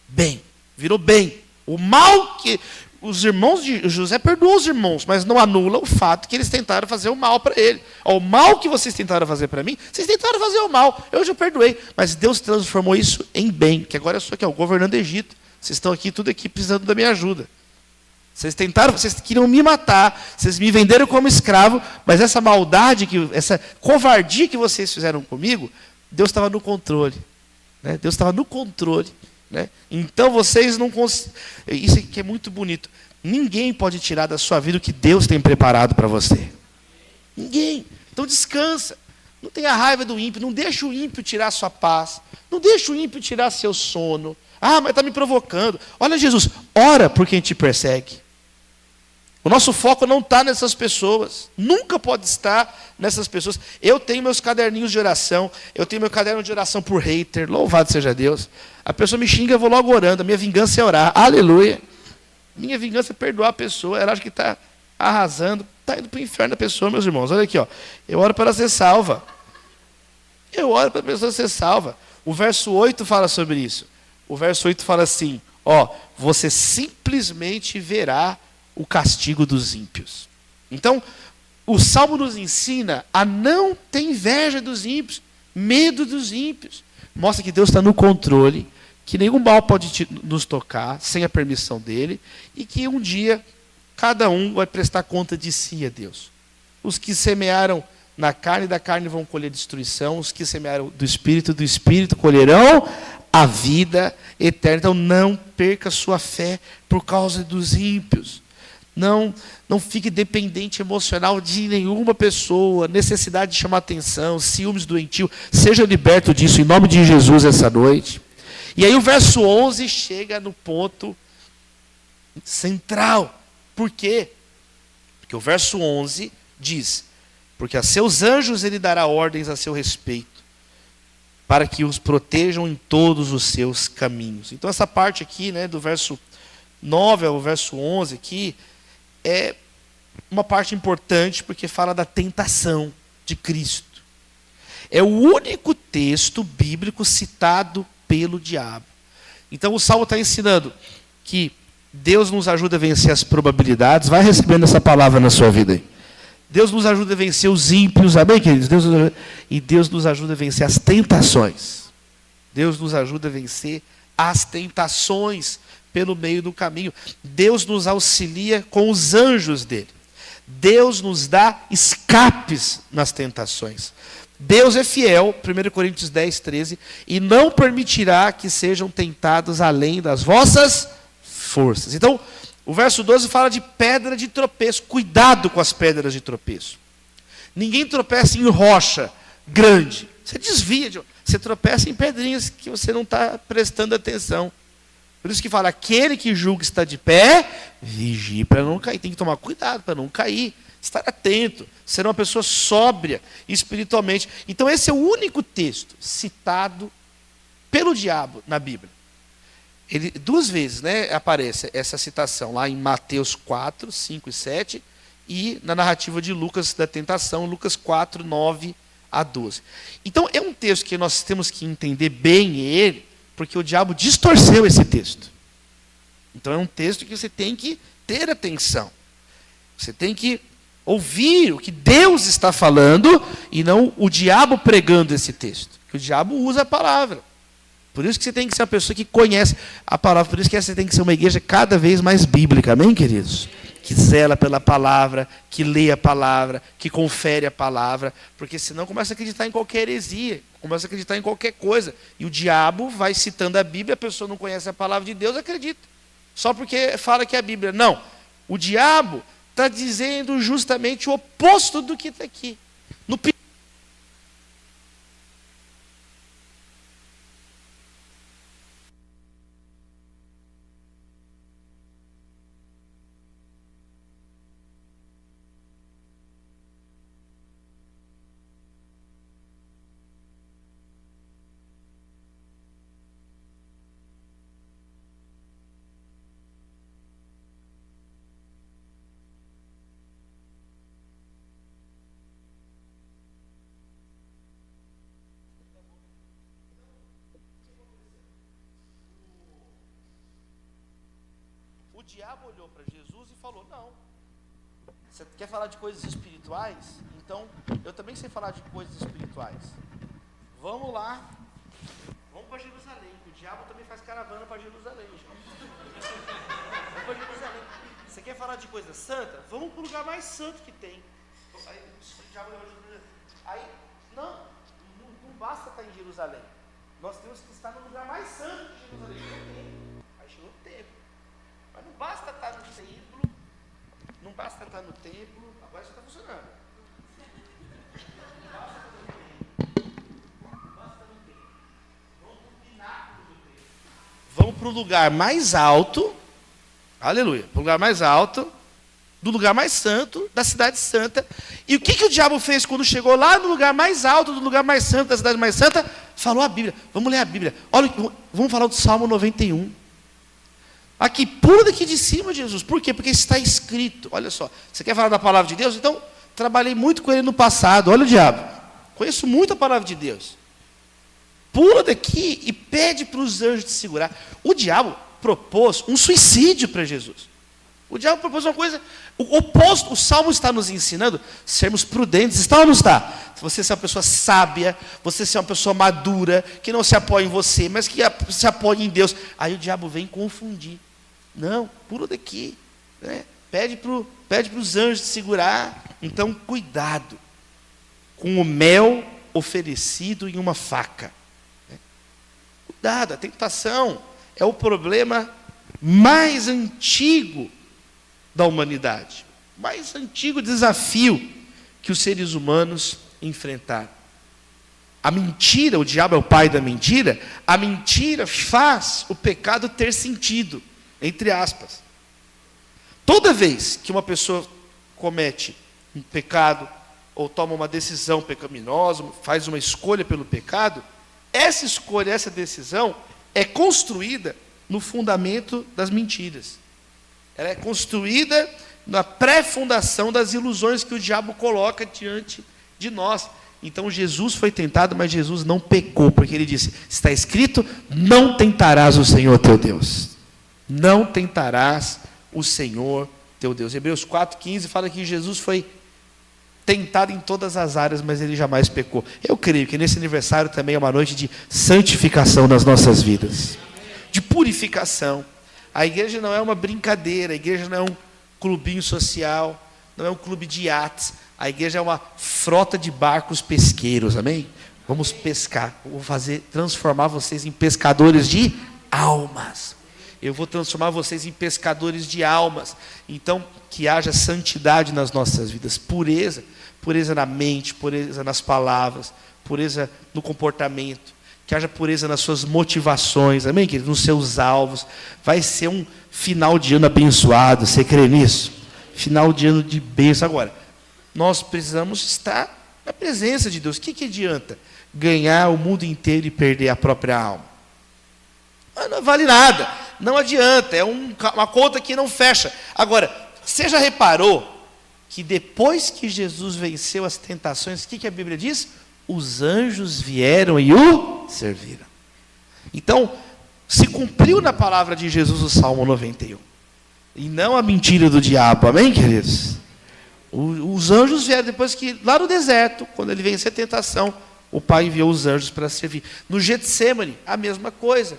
C: Bem. Virou bem. O mal que os irmãos de José perdoou os irmãos, mas não anula o fato que eles tentaram fazer o mal para ele. O mal que vocês tentaram fazer para mim, vocês tentaram fazer o mal, eu já perdoei. Mas Deus transformou isso em bem, que agora eu sou aqui, governando do Egito. Vocês estão aqui, tudo aqui, precisando da minha ajuda. Vocês tentaram, vocês queriam me matar, vocês me venderam como escravo, mas essa maldade, essa covardia que vocês fizeram comigo, Deus estava no controle. Né? Deus estava no controle. Né? Então vocês não conseguem. Isso aqui é muito bonito. Ninguém pode tirar da sua vida o que Deus tem preparado para você. Ninguém. Então descansa. Não tenha raiva do ímpio. Não deixe o ímpio tirar sua paz. Não deixe o ímpio tirar seu sono. Ah, mas está me provocando. Olha Jesus, ora por quem te persegue. O nosso foco não está nessas pessoas. Nunca pode estar nessas pessoas. Eu tenho meus caderninhos de oração. Eu tenho meu caderno de oração por hater. Louvado seja Deus. A pessoa me xinga, eu vou logo orando. A minha vingança é orar. Aleluia. Minha vingança é perdoar a pessoa. Ela acha que está arrasando. Está indo para o inferno a pessoa, meus irmãos. Olha aqui, ó. Eu oro para ser salva. Eu oro para a pessoa ser salva. O verso 8 fala sobre isso. O verso 8 fala assim, ó, você simplesmente verá o castigo dos ímpios. Então, o Salmo nos ensina a não ter inveja dos ímpios, medo dos ímpios. Mostra que Deus está no controle, que nenhum mal pode nos tocar sem a permissão dele, e que um dia cada um vai prestar conta de si a Deus. Os que semearam na carne, da carne vão colher destruição, os que semearam do Espírito colherão a vida eterna. Então não perca sua fé por causa dos ímpios. Não fique dependente emocional de nenhuma pessoa, necessidade de chamar atenção, ciúmes doentio. Seja liberto disso em nome de Jesus essa noite. E aí o verso 11 chega no ponto central. Por quê? Porque o verso 11 diz, porque a seus anjos ele dará ordens a seu respeito, para que os protejam em todos os seus caminhos. Então essa parte aqui, né, do verso 9 ao verso 11 aqui, é uma parte importante, porque fala da tentação de Cristo. É o único texto bíblico citado pelo diabo. Então o Salmo está ensinando que Deus nos ajuda a vencer as probabilidades. Vai recebendo essa palavra na sua vida aí. Deus nos ajuda a vencer os ímpios, amém, queridos? E Deus nos ajuda a vencer as tentações. Deus nos ajuda a vencer as tentações pelo meio do caminho. Deus nos auxilia com os anjos dele. Deus nos dá escapes nas tentações. Deus é fiel, 1 Coríntios 10, 13, e não permitirá que sejam tentados além das vossas forças. Então, o verso 12 fala de pedra de tropeço. Cuidado com as pedras de tropeço. Ninguém tropeça em rocha grande. Você desvia, você tropeça em pedrinhas que você não está prestando atenção. Por isso que fala, aquele que julga está de pé, vigie para não cair. Tem que tomar cuidado para não cair. Estar atento, ser uma pessoa sóbria espiritualmente. Então esse é o único texto citado pelo diabo na Bíblia. Ele, 2 vezes, né, aparece essa citação lá em Mateus 4, 5 e 7 e na narrativa de Lucas da tentação, Lucas 4, 9 a 12. Então é um texto que nós temos que entender bem ele, porque o diabo distorceu esse texto. Então é um texto que você tem que ter atenção. Você tem que ouvir o que Deus está falando e não o diabo pregando esse texto. Porque o diabo usa a palavra. Por isso que você tem que ser uma pessoa que conhece a palavra. Por isso que você tem que ser uma igreja cada vez mais bíblica. Amém, queridos? Que zela pela palavra, que lê a palavra, que confere a palavra. Porque senão começa a acreditar em qualquer heresia. Começa a acreditar em qualquer coisa. E o diabo vai citando a Bíblia, a pessoa não conhece a palavra de Deus, acredita. Só porque fala que é a Bíblia. Não. O diabo está dizendo justamente o oposto do que está aqui. No O diabo olhou para Jesus e falou, não, você quer falar de coisas espirituais? Então, eu também sei falar de coisas espirituais. Vamos lá, vamos para Jerusalém, o diabo também faz caravana para Jerusalém. Vamos para Jerusalém. Você quer falar de coisa santa? Vamos para o lugar mais santo que tem. Aí, o diabo olhou para Jerusalém. Aí, não basta estar em Jerusalém. Nós temos que estar no lugar mais santo de Jerusalém, que é o templo. Aí chegou o templo. Mas não basta estar no templo, agora isso está funcionando. Não basta estar no templo, vamos para o pináculo do templo. Vamos para o lugar mais alto, aleluia, para o lugar mais alto, do lugar mais santo, da cidade santa. E o que o diabo fez quando chegou lá no lugar mais alto, do lugar mais santo, da cidade mais santa? Falou a Bíblia, vamos ler a Bíblia. Olha, vamos falar do Salmo 91. Aqui, pula daqui de cima, Jesus. Por quê? Porque está escrito. Olha só, você quer falar da palavra de Deus? Então, trabalhei muito com ele no passado. Olha o diabo. Conheço muito a palavra de Deus. Pula daqui e pede para os anjos te segurar. O diabo propôs um suicídio para Jesus. O diabo propôs uma coisa, o oposto. O Salmo está nos ensinando sermos prudentes. Está ou não está? Você ser uma pessoa sábia, você ser uma pessoa madura, que não se apoia em você, mas que se apoia em Deus. Aí o diabo vem confundir. Não, pula daqui, né? Pede para os anjos te segurar. Então, cuidado com o mel oferecido em uma faca. Né? Cuidado, a tentação é o problema mais antigo da humanidade. Mais antigo desafio que os seres humanos enfrentaram. A mentira, o diabo é o pai da mentira, a mentira faz o pecado ter sentido. Entre aspas. Toda vez que uma pessoa comete um pecado, ou toma uma decisão pecaminosa, faz uma escolha pelo pecado, essa escolha, essa decisão, é construída no fundamento das mentiras. Ela é construída na pré-fundação das ilusões que o diabo coloca diante de nós. Então Jesus foi tentado, mas Jesus não pecou, porque ele disse, está escrito, não tentarás o Senhor teu Deus. Não tentarás o Senhor teu Deus. Hebreus 4,15 fala que Jesus foi tentado em todas as áreas, mas ele jamais pecou. Eu creio que nesse aniversário também é uma noite de santificação nas nossas vidas, de purificação. A igreja não é uma brincadeira, a igreja não é um clubinho social, não é um clube de iates, a igreja é uma frota de barcos pesqueiros, amém? Vamos pescar, vou transformar vocês em pescadores de almas. Eu vou transformar vocês em pescadores de almas. Então, que haja santidade nas nossas vidas, pureza na mente, pureza nas palavras, pureza no comportamento, que haja pureza nas suas motivações, amém, querido? Nos seus alvos. Vai ser um final de ano abençoado, você crê nisso? Final de ano de bênção. Agora, nós precisamos estar na presença de Deus. O que adianta ganhar o mundo inteiro e perder a própria alma? Não vale nada, não adianta, é uma conta que não fecha. Agora, você já reparou que depois que Jesus venceu as tentações, o que a Bíblia diz? Os anjos vieram e o serviram. Então, se cumpriu na palavra de Jesus o Salmo 91. E não a mentira do diabo, amém, queridos? Os anjos vieram depois que, lá no deserto, quando ele venceu a tentação, o Pai enviou os anjos para servir. No Getsêmani, a mesma coisa.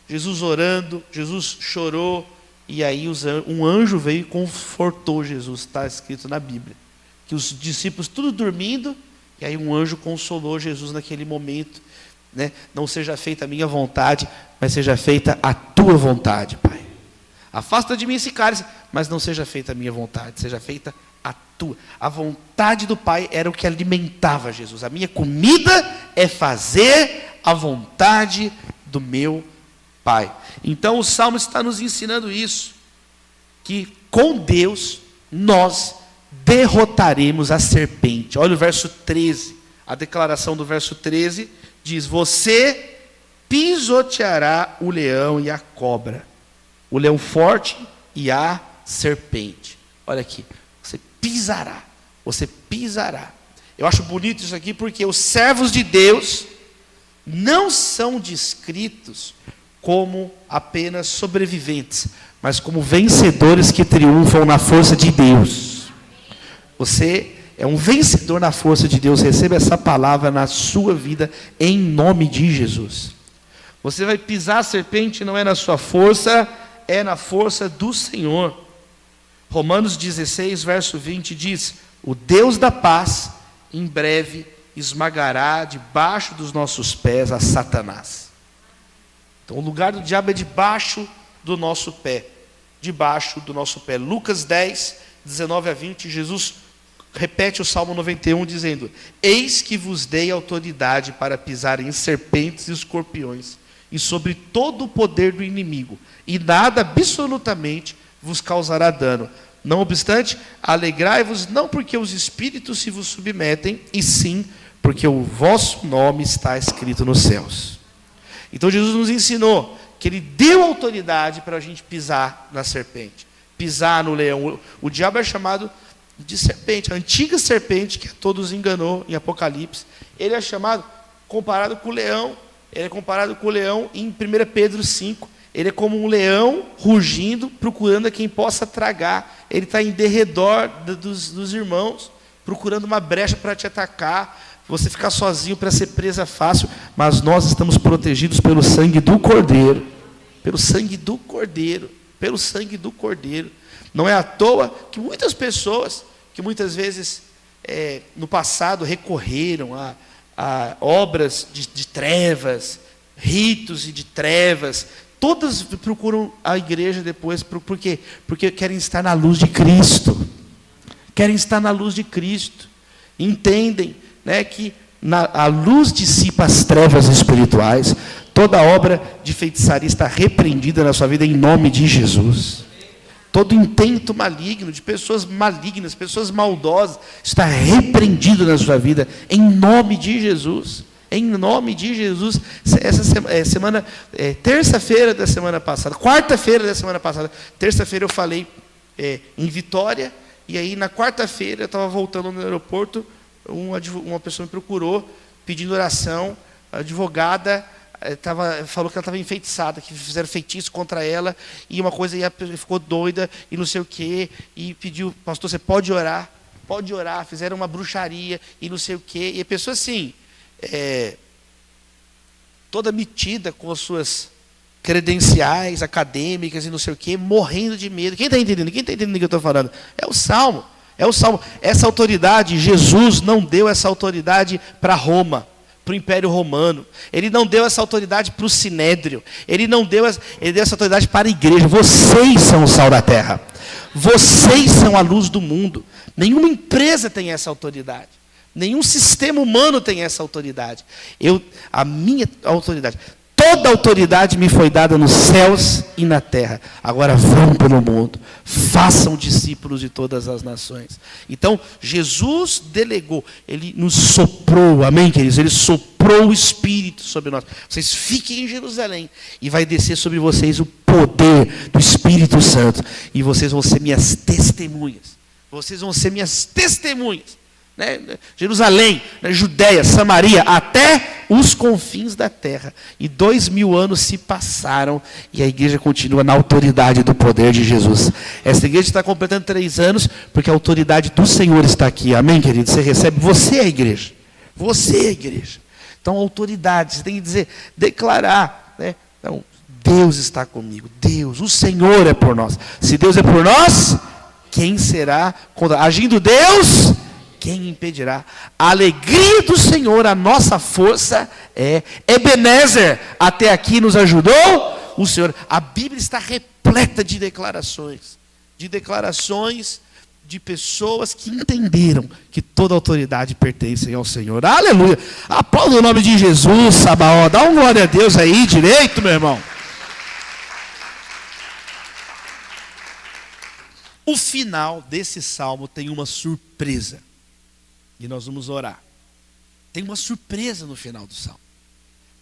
C: Jesus orando, Jesus chorou, e aí um anjo veio e confortou Jesus, está escrito na Bíblia. Que os discípulos tudo dormindo, e aí um anjo consolou Jesus naquele momento, né? Não seja feita a minha vontade, mas seja feita a tua vontade, Pai. Afasta de mim esse cálice, mas não seja feita a minha vontade, seja feita a tua. A vontade do Pai era o que alimentava Jesus. A minha comida é fazer a vontade do meu Pai. Então o Salmo está nos ensinando isso, que com Deus nós derrotaremos a serpente. Olha o verso 13, a declaração do verso 13 diz, você pisoteará o leão e a cobra, o leão forte e a serpente. Olha aqui, você pisará. Eu acho bonito isso aqui, porque os servos de Deus não são descritos como apenas sobreviventes, mas como vencedores que triunfam na força de Deus. Você é um vencedor na força de Deus. Receba essa palavra na sua vida, em nome de Jesus. Você vai pisar a serpente, não é na sua força, é na força do Senhor. Romanos 16, verso 20 diz, o Deus da paz, em breve, esmagará debaixo dos nossos pés a Satanás. Então, o lugar do diabo é debaixo do nosso pé. Debaixo do nosso pé. Lucas 10, 19 a 20, Jesus repete o Salmo 91, dizendo, eis que vos dei autoridade para pisar em serpentes e escorpiões, e sobre todo o poder do inimigo, e nada absolutamente vos causará dano. Não obstante, alegrai-vos não porque os espíritos se vos submetem, e sim porque o vosso nome está escrito nos céus. Então Jesus nos ensinou que Ele deu autoridade para a gente pisar na serpente, pisar no leão. O diabo é chamado de serpente, a antiga serpente que a todos enganou em Apocalipse. Ele é chamado, comparado com o leão, ele é comparado com o leão em 1 Pedro 5. Ele é como um leão rugindo, procurando a quem possa tragar. Ele está em derredor dos irmãos, procurando uma brecha para te atacar. Você ficar sozinho para ser presa fácil, mas nós estamos protegidos pelo sangue do Cordeiro. Pelo sangue do Cordeiro. Pelo sangue do Cordeiro. Não é à toa que muitas pessoas, que muitas vezes no passado recorreram a obras de trevas, ritos e de trevas, todas procuram a igreja depois, por quê? Porque querem estar na luz de Cristo. Querem estar na luz de Cristo. Entendem, né, que a luz dissipa as trevas espirituais. Toda obra de feitiçaria está repreendida na sua vida em nome de Jesus. Todo intento maligno, de pessoas malignas, pessoas maldosas, está repreendido na sua vida em nome de Jesus. Em nome de Jesus. Essa terça-feira da semana passada, quarta-feira da semana passada, terça-feira eu falei em Vitória, e aí na quarta-feira eu estava voltando no aeroporto, uma pessoa me procurou pedindo oração, a advogada falou que ela estava enfeitiçada, que fizeram feitiço contra ela, e uma coisa, e ela ficou doida, e não sei o quê, e pediu, pastor, você pode orar, fizeram uma bruxaria, e não sei o quê, e a pessoa assim, toda metida com as suas credenciais acadêmicas e não sei o quê, morrendo de medo. Quem está entendendo? Quem está entendendo o que eu estou falando? É o Salmo. Essa autoridade, Jesus não deu essa autoridade para Roma, para o Império Romano. Ele não deu essa autoridade para o Sinédrio. Ele deu essa autoridade para a igreja. Vocês são o sal da terra. Vocês são a luz do mundo. Nenhuma empresa tem essa autoridade. Nenhum sistema humano tem essa autoridade. A minha autoridade. Toda autoridade me foi dada nos céus e na terra. Agora vão pelo mundo. Façam discípulos de todas as nações. Então, Jesus delegou. Ele nos soprou. Amém, queridos? Ele soprou o Espírito sobre nós. Vocês fiquem em Jerusalém. E vai descer sobre vocês o poder do Espírito Santo. E vocês vão ser minhas testemunhas. Vocês vão ser minhas testemunhas. Jerusalém, Judéia, Samaria, até os confins da terra. E 2000 anos se passaram e a igreja continua na autoridade do poder de Jesus. Essa igreja está completando 3 anos porque a autoridade do Senhor está aqui. Amém, querido? Você recebe, você é a igreja. Você é a igreja. Então, autoridade, você tem que dizer, declarar, né? Então, Deus está comigo. Deus, o Senhor é por nós. Se Deus é por nós, quem será contra? Agindo Deus, quem impedirá? A alegria do Senhor, a nossa força é. Ebenezer, até aqui nos ajudou o Senhor. A Bíblia está repleta de declarações de pessoas que entenderam que toda autoridade pertence ao Senhor. Aleluia! Aplauda o nome de Jesus, Sabaó. Dá uma glória a Deus aí direito, meu irmão. O final desse salmo tem uma surpresa. E nós vamos orar. Tem uma surpresa no final do salmo.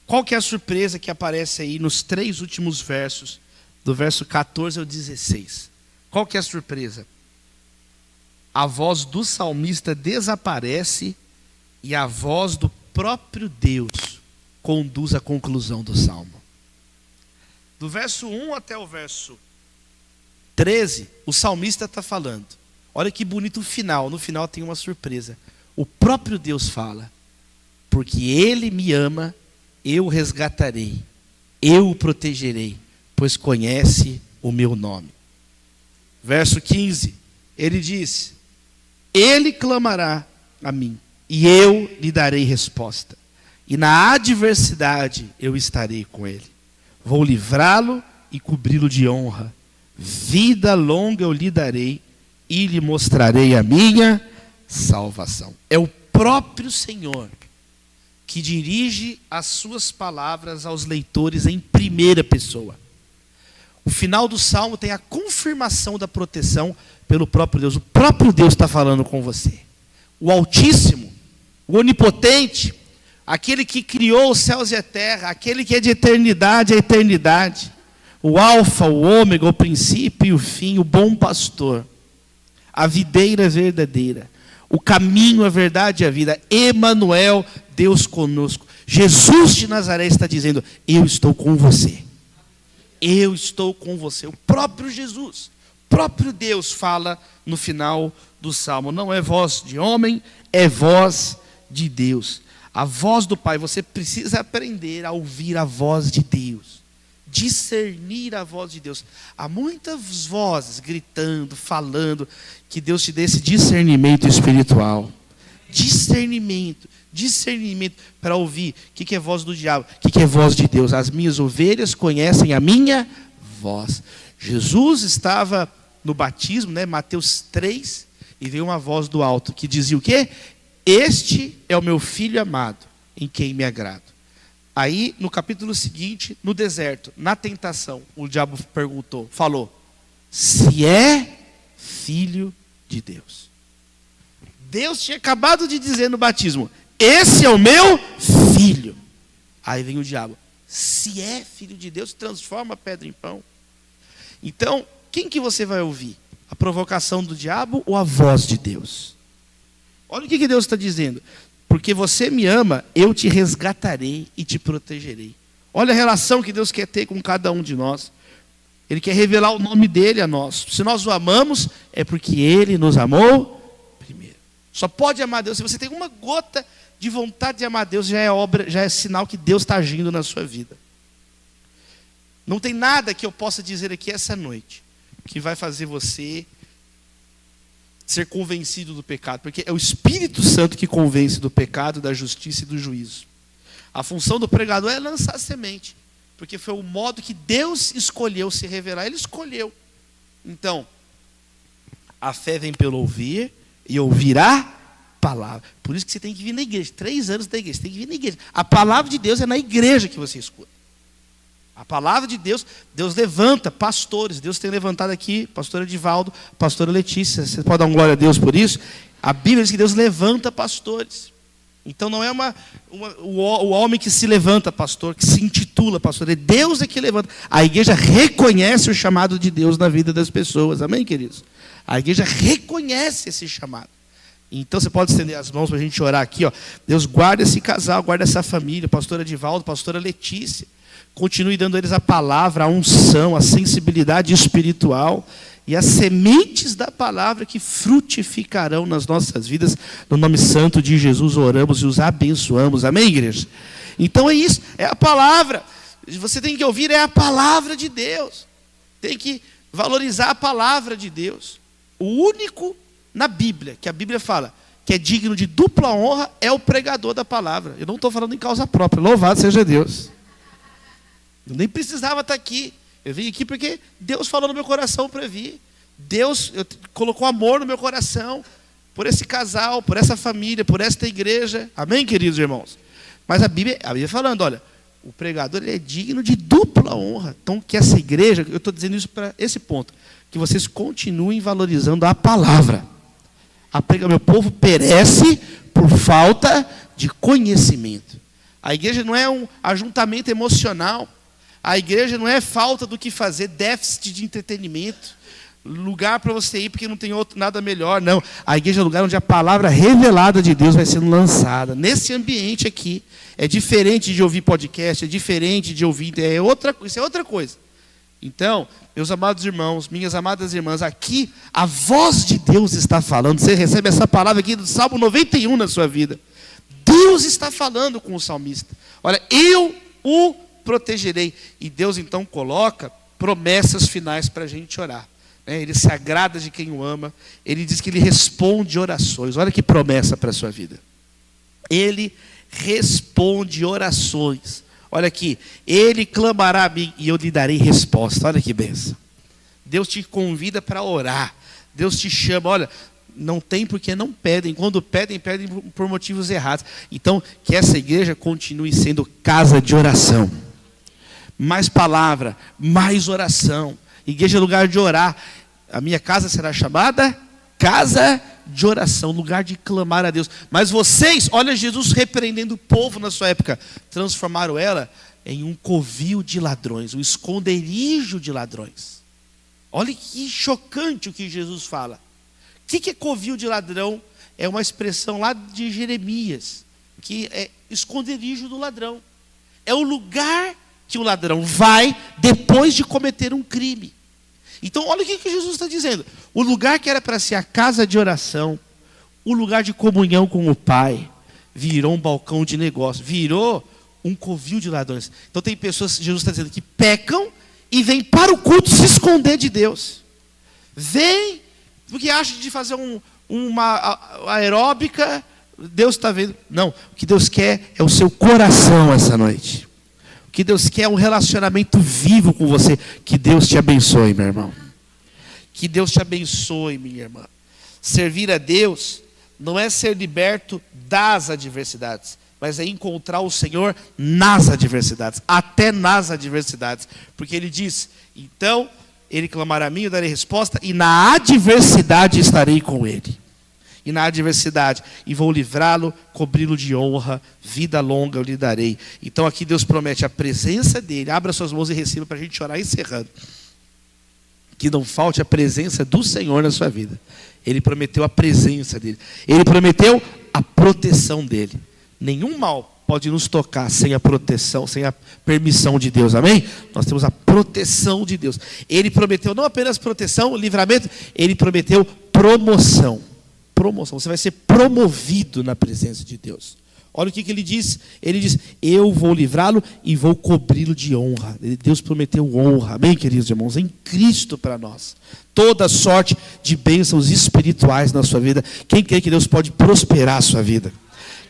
C: Qual que é a surpresa que aparece aí nos 3 últimos versos, do verso 14 ao 16? Qual que é a surpresa? A voz do salmista desaparece e a voz do próprio Deus conduz à conclusão do salmo. Do verso 1 até o verso 13, o salmista está falando. Olha que bonito o final. No final tem uma surpresa. O próprio Deus fala: porque Ele me ama, eu o resgatarei, eu o protegerei, pois conhece o meu nome. Verso 15, ele diz: Ele clamará a mim, e eu lhe darei resposta. E na adversidade eu estarei com ele. Vou livrá-lo e cobri-lo de honra. Vida longa eu lhe darei, e lhe mostrarei a minha salvação. É o próprio Senhor que dirige as suas palavras aos leitores em primeira pessoa. O final do salmo tem a confirmação da proteção pelo próprio Deus. O próprio Deus está falando com você. O Altíssimo, o Onipotente, aquele que criou os céus e a terra, aquele que é de eternidade a eternidade, o Alfa, o Ômega, o princípio e o fim, o bom pastor, a videira verdadeira, o caminho, a verdade e a vida, Emanuel, Deus conosco. Jesus de Nazaré está dizendo: eu estou com você. Eu estou com você. O próprio Jesus, o próprio Deus fala no final do salmo. Não é voz de homem, é voz de Deus. A voz do Pai. Você precisa aprender a ouvir a voz de Deus. Discernir a voz de Deus. Há muitas vozes gritando, falando. Que Deus te dê esse discernimento espiritual. Discernimento para ouvir o que é voz do diabo, o que é voz de Deus. As minhas ovelhas conhecem a minha voz. Jesus estava no batismo, né, Mateus 3, e veio uma voz do alto que dizia o quê? Este é o meu filho amado, em quem me agrado. Aí, no capítulo seguinte, no deserto, na tentação, o diabo falou: se é filho de Deus. Deus tinha acabado de dizer no batismo: esse é o meu filho. Aí vem o diabo: se é filho de Deus, transforma a pedra em pão. Então, quem que você vai ouvir? A provocação do diabo ou a voz de Deus? Olha o que Deus está dizendo. Porque você me ama, eu te resgatarei e te protegerei. Olha a relação que Deus quer ter com cada um de nós. Ele quer revelar o nome dele a nós. Se nós o amamos, é porque ele nos amou primeiro. Só pode amar Deus se você tem uma gota de vontade de amar Deus, já é obra, já é sinal que Deus está agindo na sua vida. Não tem nada que eu possa dizer aqui essa noite que vai fazer você ser convencido do pecado, porque é o Espírito Santo que convence do pecado, da justiça e do juízo. A função do pregador é lançar semente, porque foi o modo que Deus escolheu se revelar. Ele escolheu. Então, a fé vem pelo ouvir e ouvir a palavra. Por isso que você tem que vir na igreja. 3 anos da igreja, você tem que vir na igreja. A palavra de Deus é na igreja que você escuta. A palavra de Deus, Deus levanta pastores. Deus tem levantado aqui, pastor Edivaldo, pastora Letícia. Você pode dar uma glória a Deus por isso? A Bíblia diz que Deus levanta pastores. Então não é o homem que se levanta pastor, que se intitula pastor. É Deus que levanta. A igreja reconhece o chamado de Deus na vida das pessoas. Amém, queridos? A igreja reconhece esse chamado. Então você pode estender as mãos para a gente orar aqui. Ó. Deus guarda esse casal, guarda essa família. Pastor Edivaldo, pastora Letícia. Continue dando a eles a palavra, a unção, a sensibilidade espiritual e as sementes da palavra que frutificarão nas nossas vidas. No nome santo de Jesus oramos e os abençoamos. Amém, igreja? Então é isso, é a palavra. Você tem que ouvir, é a palavra de Deus. Tem que valorizar a palavra de Deus. O único na Bíblia, que a Bíblia fala, que é digno de dupla honra, é o pregador da palavra. Eu não estou falando em causa própria, louvado seja Deus. Eu nem precisava estar aqui. Eu vim aqui porque Deus falou no meu coração para vir. Deus colocou amor no meu coração por esse casal, por essa família, por esta igreja. Amém, queridos irmãos? Mas a Bíblia falando, olha, o pregador ele é digno de dupla honra. Então, que essa igreja, eu estou dizendo isso para esse ponto, que vocês continuem valorizando a palavra. Meu povo perece por falta de conhecimento. A igreja não é um ajuntamento emocional. A igreja não é falta do que fazer, déficit de entretenimento, lugar para você ir porque não tem nada melhor, não. A igreja é o lugar onde a palavra revelada de Deus vai sendo lançada. Nesse ambiente aqui, é diferente de ouvir podcast, é diferente de ouvir, isso é outra coisa. Então, meus amados irmãos, minhas amadas irmãs, aqui a voz de Deus está falando. Você recebe essa palavra aqui do Salmo 91 na sua vida. Deus está falando com o salmista. Olha, eu o protegerei. E Deus então coloca promessas finais para a gente orar. Ele se agrada de quem o ama. Ele diz que ele responde orações. Olha que promessa para a sua vida. Ele responde orações. Olha aqui. Ele clamará a mim e eu lhe darei resposta. Olha que bênção. Deus te convida para orar. Deus te chama. Olha, não tem porque não pedem. Quando pedem, pedem por motivos errados. Então, que essa igreja continue sendo casa de oração. Mais palavra, mais oração. Igreja é lugar de orar. A minha casa será chamada casa de oração, lugar de clamar a Deus. Mas vocês, olha Jesus repreendendo o povo na sua época, transformaram ela em um covil de ladrões, um esconderijo de ladrões. Olha que chocante o que Jesus fala. O que é covil de ladrão? É uma expressão lá de Jeremias, que é esconderijo do ladrão. É o lugar que o ladrão vai depois de cometer um crime. Então, olha o que Jesus está dizendo. O lugar que era para ser a casa de oração, o lugar de comunhão com o Pai, virou um balcão de negócio, virou um covil de ladrões. Então, tem pessoas, Jesus está dizendo, que pecam e vêm para o culto se esconder de Deus. Vem, porque acham de fazer uma aeróbica, Deus está vendo. Não, o que Deus quer é o seu coração essa noite. O que Deus quer é um relacionamento vivo com você. Que Deus te abençoe, meu irmão. Que Deus te abençoe, minha irmã. Servir a Deus não é ser liberto das adversidades, mas é encontrar o Senhor nas adversidades, até nas adversidades. Porque Ele diz, então, Ele clamará a mim, eu darei resposta, e na adversidade estarei com Ele. E na adversidade, e vou livrá-lo, cobri-lo de honra, vida longa eu lhe darei. Então aqui Deus promete a presença dEle. Abra suas mãos e receba para a gente orar encerrando. que não falte a presença do Senhor na sua vida. Ele prometeu a presença dele. Ele prometeu a proteção dele. Nenhum mal pode nos tocar sem a proteção, sem a permissão de Deus. Amém? Nós temos a proteção de Deus. Ele prometeu não apenas proteção, livramento, ele prometeu promoção. Promoção. Você vai ser promovido na presença de Deus. Olha o que ele diz. Ele diz: eu vou livrá-lo e vou cobri-lo de honra. Deus prometeu honra. Amém, queridos irmãos? Em Cristo para nós. Toda sorte de bênçãos espirituais na sua vida. Quem crê que Deus pode prosperar a sua vida?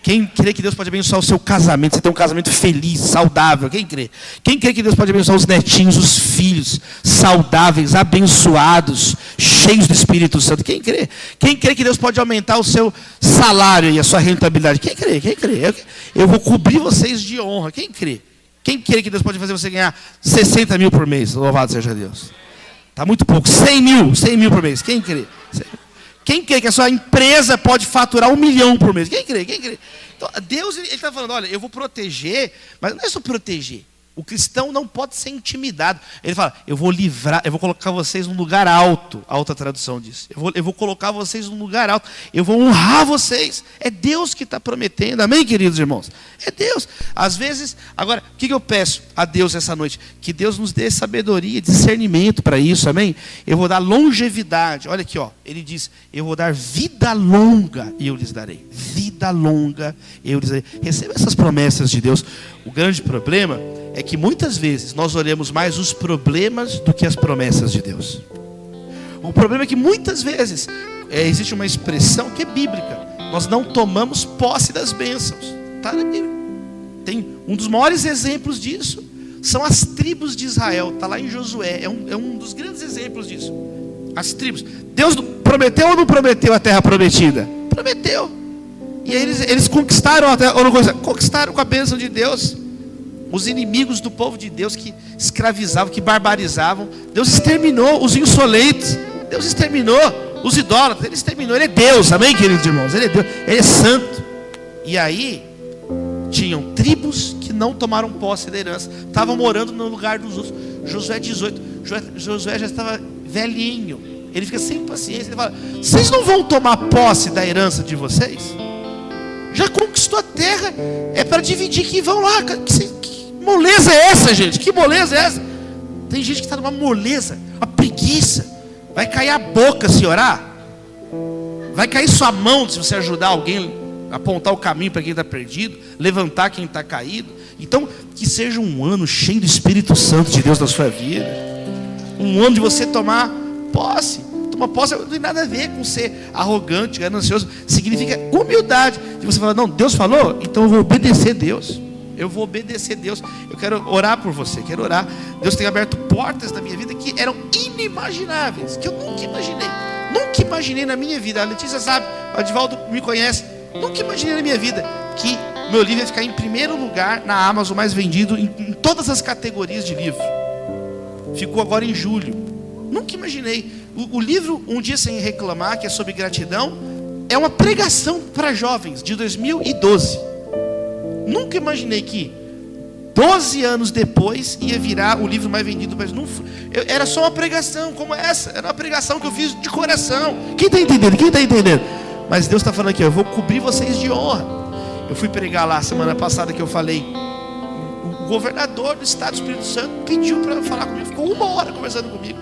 C: Quem crê que Deus pode abençoar o seu casamento? Você tem um casamento feliz, saudável. Quem crê? Quem crê que Deus pode abençoar os netinhos, os filhos, saudáveis, abençoados, cheios do Espírito Santo? Quem crê? Quem crê que Deus pode aumentar o seu salário e a sua rentabilidade? Quem crê? Quem crê? Eu vou cobrir vocês de honra. Quem crê? Quem crê que Deus pode fazer você ganhar 60 mil por mês? Louvado seja Deus. Está muito pouco. 100 mil por mês. Quem crê? Quem crê que a sua empresa pode faturar 1 milhão por mês? Quem crê? Quem crê? Então, Deus está falando, olha, eu vou proteger, mas não é só proteger. O cristão não pode ser intimidado. Ele fala, eu vou livrar, eu vou colocar vocês num lugar alto. Alta tradução diz. Eu vou colocar vocês num lugar alto. Eu vou honrar vocês. É Deus que está prometendo. Amém, queridos irmãos? É Deus. Às vezes, agora, o que eu peço a Deus essa noite? Que Deus nos dê sabedoria, discernimento para isso. Amém? Eu vou dar longevidade. Olha aqui, ó. Ele diz, eu vou dar vida longa e eu lhes darei. Vida longa eu lhes darei. Receba essas promessas de Deus. O grande problema é que muitas vezes nós olhamos mais os problemas do que as promessas de Deus. O problema é que muitas vezes existe uma expressão que é bíblica. Nós não tomamos posse das bênçãos. Está na Bíblia. Tem um dos maiores exemplos disso. São as tribos de Israel. Está lá em Josué. É um dos grandes exemplos disso. As tribos. Deus prometeu ou não prometeu a terra prometida? Prometeu. E aí eles conquistaram a terra, ou não conquistaram com a bênção de Deus. Os inimigos do povo de Deus que escravizavam, que barbarizavam, Deus exterminou os insolentes, Deus exterminou os idólatras, Ele exterminou, Ele é Deus, amém, queridos irmãos? Ele é Deus, Ele é santo. E aí, tinham tribos que não tomaram posse da herança, estavam morando no lugar dos outros. Josué 18, Josué já estava velhinho, ele fica sem paciência, ele fala, vocês não vão tomar posse da herança de vocês? Já conquistou a terra, é para dividir, que vão lá. Que moleza é essa, gente? Que moleza é essa? Tem gente que está numa moleza, uma preguiça. Vai cair a boca se orar. Vai cair sua mão se você ajudar alguém, apontar o caminho para quem está perdido, levantar quem está caído. Então, que seja um ano cheio do Espírito Santo de Deus na sua vida. Um ano de você tomar posse. Uma posse não tem nada a ver com ser arrogante, ganancioso. Significa humildade. E você fala, não, Deus falou, então eu vou obedecer Deus. Eu vou obedecer Deus. Eu quero orar por você, quero orar. Deus tem aberto portas na minha vida que eram inimagináveis, que eu nunca imaginei. Nunca imaginei na minha vida. A Letícia sabe, o Adivaldo me conhece. Nunca imaginei na minha vida que meu livro ia ficar em primeiro lugar na Amazon, mais vendido em todas as categorias de livro. Ficou agora em julho. Nunca imaginei. O livro Um Dia Sem Reclamar, que é sobre gratidão, é uma pregação para jovens de 2012. Nunca imaginei que 12 anos depois ia virar o livro mais vendido. Mas não, era só uma pregação como essa. Era uma pregação que eu fiz de coração. Quem está entendendo? Quem está entendendo? Mas Deus está falando aqui, eu vou cobrir vocês de honra. Eu fui pregar lá semana passada que eu falei. O governador do estado do Espírito Santo pediu para falar comigo. Ficou 1 hora conversando comigo.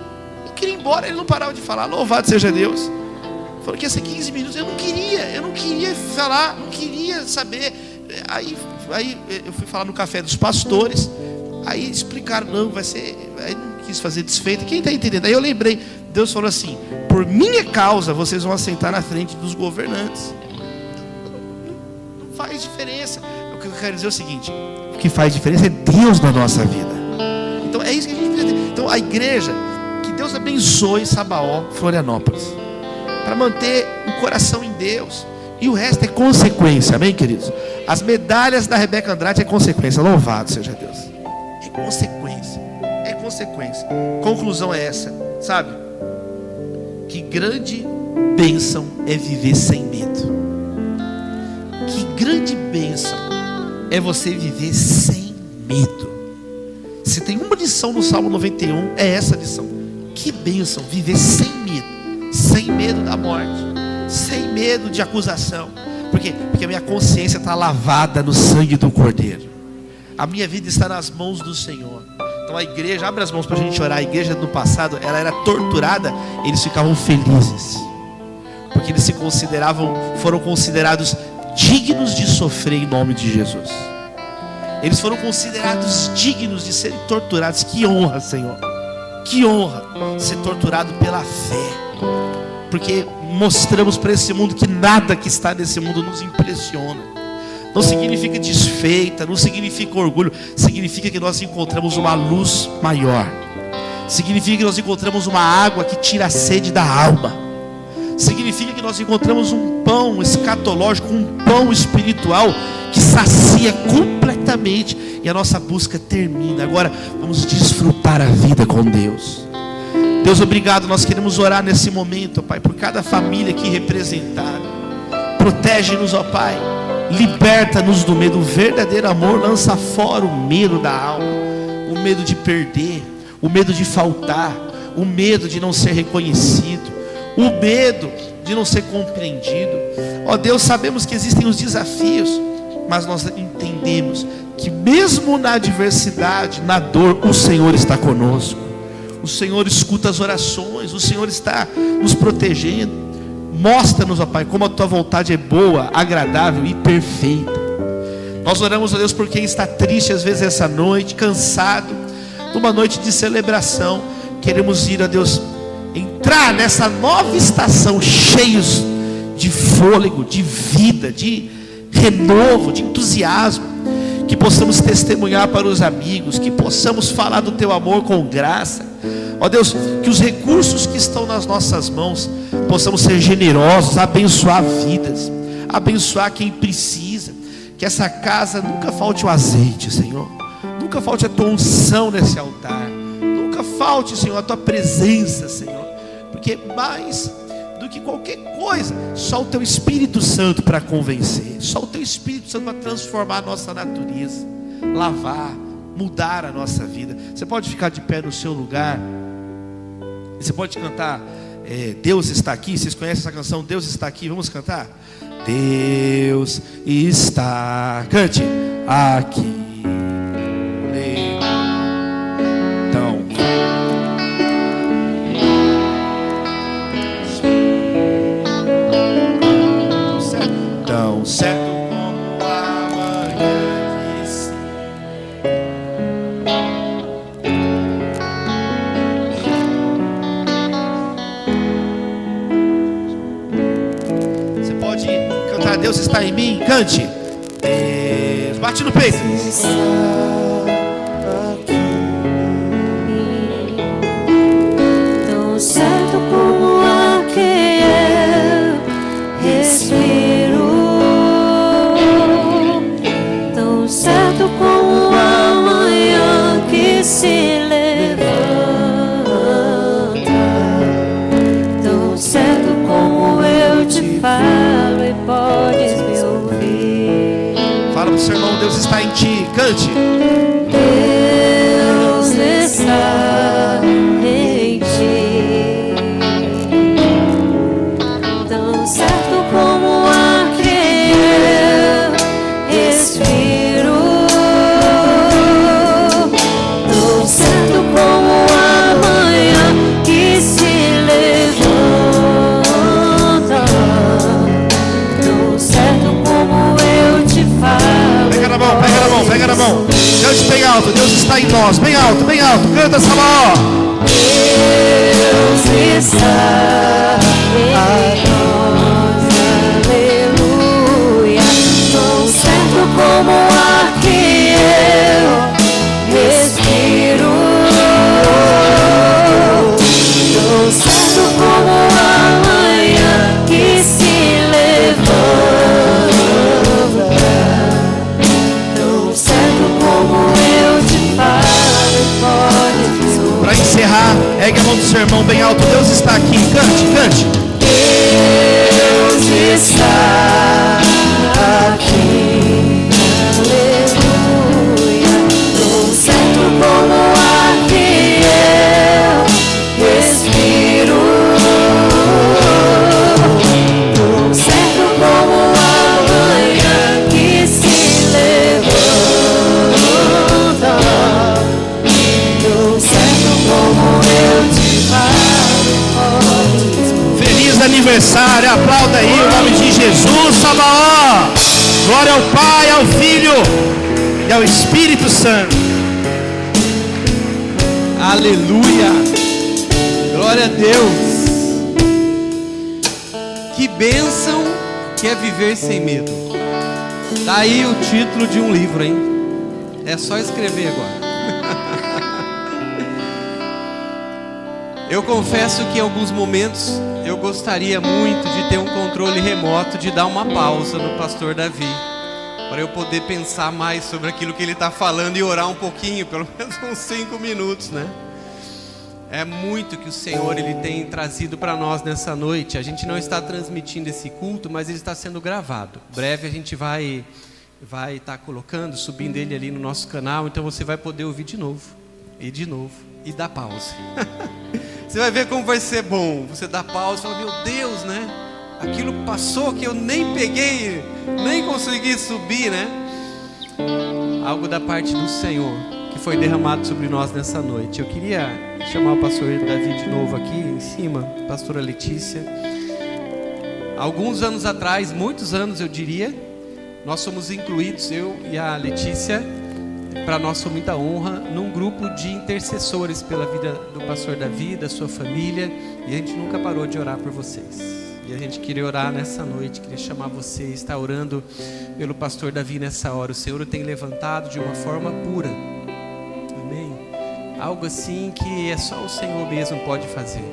C: Queria ir embora, ele não parava de falar. Louvado seja Deus. Falou que ia ser 15 minutos. Eu não queria falar, não queria saber. Aí eu fui falar no café dos pastores. Aí explicaram, não, vai ser. Aí não quis fazer desfeita. Quem está entendendo? Aí eu lembrei, Deus falou assim: por minha causa vocês vão assentar na frente dos governantes. Não faz diferença. O que eu quero dizer é o seguinte: o que faz diferença é Deus na nossa vida. Então é isso que a gente precisa ter. Então a igreja, que Deus abençoe Sabaó, Florianópolis, para manter o coração em Deus. E o resto é consequência, amém, queridos? As medalhas da Rebeca Andrade é consequência. Louvado seja Deus. É consequência. É consequência. Conclusão é essa, sabe? Que grande bênção é viver sem medo. Que grande bênção é você viver sem medo. Se tem uma lição no Salmo 91, é essa lição. Que bênção viver sem medo da morte, sem medo de acusação. Por quê? Porque a minha consciência está lavada no sangue do Cordeiro. A minha vida está nas mãos do Senhor. Então a igreja, abre as mãos para a gente orar. A igreja do passado, ela era torturada, eles ficavam felizes, porque eles foram considerados dignos de sofrer em nome de Jesus. Eles foram considerados dignos de serem torturados. Que honra, Senhor. Que honra ser torturado pela fé, porque mostramos para esse mundo que nada que está nesse mundo nos impressiona. Não significa desfeita, não significa orgulho. Significa que nós encontramos uma luz maior. Significa que nós encontramos uma água que tira a sede da alma. Significa que nós encontramos um pão escatológico, um pão espiritual que sacia completamente, e a nossa busca termina. Agora vamos desfrutar a vida com Deus. Deus, obrigado. Nós queremos orar nesse momento, ó Pai, por cada família aqui representada. Protege-nos, ó Pai. Liberta-nos do medo. O verdadeiro amor lança fora o medo da alma, o medo de perder, o medo de faltar, o medo de não ser reconhecido, o medo de não ser compreendido. Ó Deus, sabemos que existem os desafios, mas nós entendemos que mesmo na adversidade, na dor, o Senhor está conosco. O Senhor escuta as orações, o Senhor está nos protegendo. Mostra-nos, ó Pai, como a Tua vontade é boa, agradável e perfeita. Nós oramos, ó Deus, por quem está triste às vezes essa noite, cansado, numa noite de celebração. Queremos ir, ó Deus, entrar nessa nova estação cheios de fôlego, de vida, de renovo, de entusiasmo. Que possamos testemunhar para os amigos, que possamos falar do Teu amor com graça. Ó Deus, que os recursos que estão nas nossas mãos possamos ser generosos, abençoar vidas, abençoar quem precisa. Que essa casa nunca falte o azeite, Senhor. Nunca falte a Tua unção nesse altar. Nunca falte, Senhor, a Tua presença, Senhor. Porque mais do que qualquer coisa, só o Teu Espírito Santo para convencer, só o Teu Espírito Santo para transformar a nossa natureza, lavar, mudar a nossa vida. Você pode ficar de pé no seu lugar. Você pode cantar Deus está aqui. Vocês conhecem essa canção? Deus está aqui. Vamos cantar? Deus está. Cante. Aqui. Então. Tão certo como a manhã que se... Você pode cantar Deus está em mim? Cante. Deus, bate no peito.
D: Tão certo como a que eu respiro, tão certo como a manhã que se levanta, tão certo como eu te falo e podes me ouvir.
C: Fala pro seu irmão, Deus está em ti. Cante.
D: Deus está em ti, tão certo como a que eu respiro, tão certo como a manhã que se levanta, tão certo como eu te falo.
C: Pega na mão, pega na mão, pega na mão. Cante bem alto, Deus está em nós. Bem alto, canta essa mão.
D: Deus está em nós, aleluia. Tão certo como a que eu respiro, tão certo como a manhã que se levanta, tão certo como eu te falo, pode me ouvir.
C: Para encerrar, ergue a mão do seu irmão bem alto. Deus está aqui. Cante, cante.
D: Deus está aqui, aleluia. Tão certo como a que eu
C: aniversário. Aplauda aí o nome de Jesus, Sabaó. Glória ao Pai, ao Filho e ao Espírito Santo.
B: Aleluia. Glória a Deus. Que bênção que é viver sem medo. Tá aí o título de um livro, hein? É só escrever agora. Eu confesso que em alguns momentos eu gostaria muito de ter um controle remoto, de dar uma pausa no pastor Davi, para eu poder pensar mais sobre aquilo que ele está falando e orar um pouquinho, pelo menos uns 5 minutos, né? É muito que o Senhor ele tem trazido para nós nessa noite. A gente não está transmitindo esse culto, mas ele está sendo gravado. Breve a gente vai estar colocando, subindo ele ali no nosso canal, então você vai poder ouvir de novo, e dar pausa. Você vai ver como vai ser bom. Você dá pausa e fala, meu Deus, né? Aquilo passou que eu nem peguei, nem consegui subir, né? Algo da parte do Senhor que foi derramado sobre nós nessa noite. Eu queria chamar o pastor Davi de novo aqui em cima, pastora Letícia. Alguns anos atrás, muitos anos eu diria, nós somos incluídos, eu e a Letícia, para nós foi muita honra, num grupo de intercessores pela vida do pastor Davi, da sua família, e a gente nunca parou de orar por vocês. E a gente queria orar nessa noite, queria chamar você, estar orando pelo pastor Davi nessa hora. O Senhor o tem levantado de uma forma pura, amém? Algo assim que é só o Senhor mesmo pode fazer.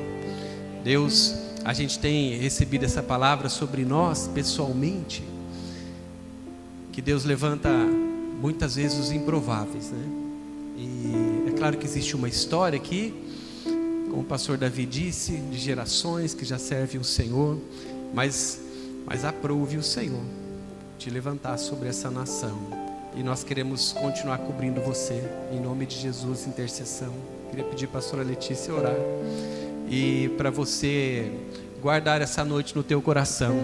B: Deus, a gente tem recebido essa palavra sobre nós pessoalmente, que Deus levanta muitas vezes os improváveis, né? E é claro que existe uma história aqui, como o pastor Davi disse, de gerações que já servem o Senhor, mas aprove o Senhor te levantar sobre essa nação. E nós queremos continuar cobrindo você, em nome de Jesus, intercessão. Queria pedir a pastora Letícia orar, e para você guardar essa noite no teu coração,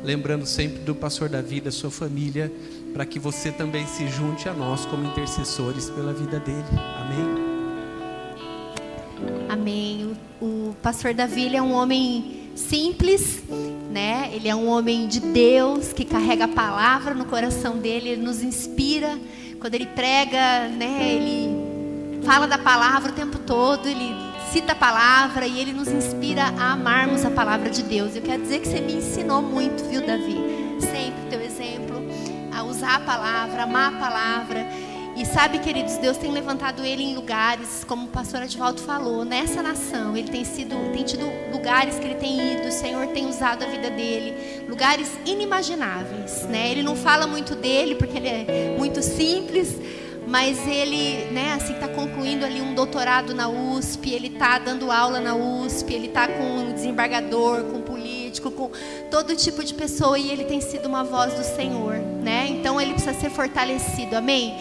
B: lembrando sempre do pastor Davi, da sua família, para que você também se junte a nós como intercessores pela vida dele. Amém?
A: Amém. O pastor Davi, ele é um homem simples, né? Ele é um homem de Deus, que carrega a palavra no coração dele, ele nos inspira. Quando ele prega, né? Ele fala da palavra o tempo todo, ele cita a palavra e ele nos inspira a amarmos a palavra de Deus. Eu quero dizer que você me ensinou muito, viu, Davi? Sempre teu exemplo, a usar a palavra, amar a palavra. E sabe, queridos, Deus tem levantado ele em lugares, como o pastor Edivaldo falou, nessa nação. Ele tem tido lugares que ele tem ido, o Senhor tem usado a vida dele, lugares inimagináveis, né? Ele não fala muito dele, porque ele é muito simples, mas ele, né, assim, está concluindo ali um doutorado na USP, ele está dando aula na USP, ele está com um desembargador, com político, com todo tipo de pessoa, e ele tem sido uma voz do Senhor, né? Então ele precisa ser fortalecido, amém?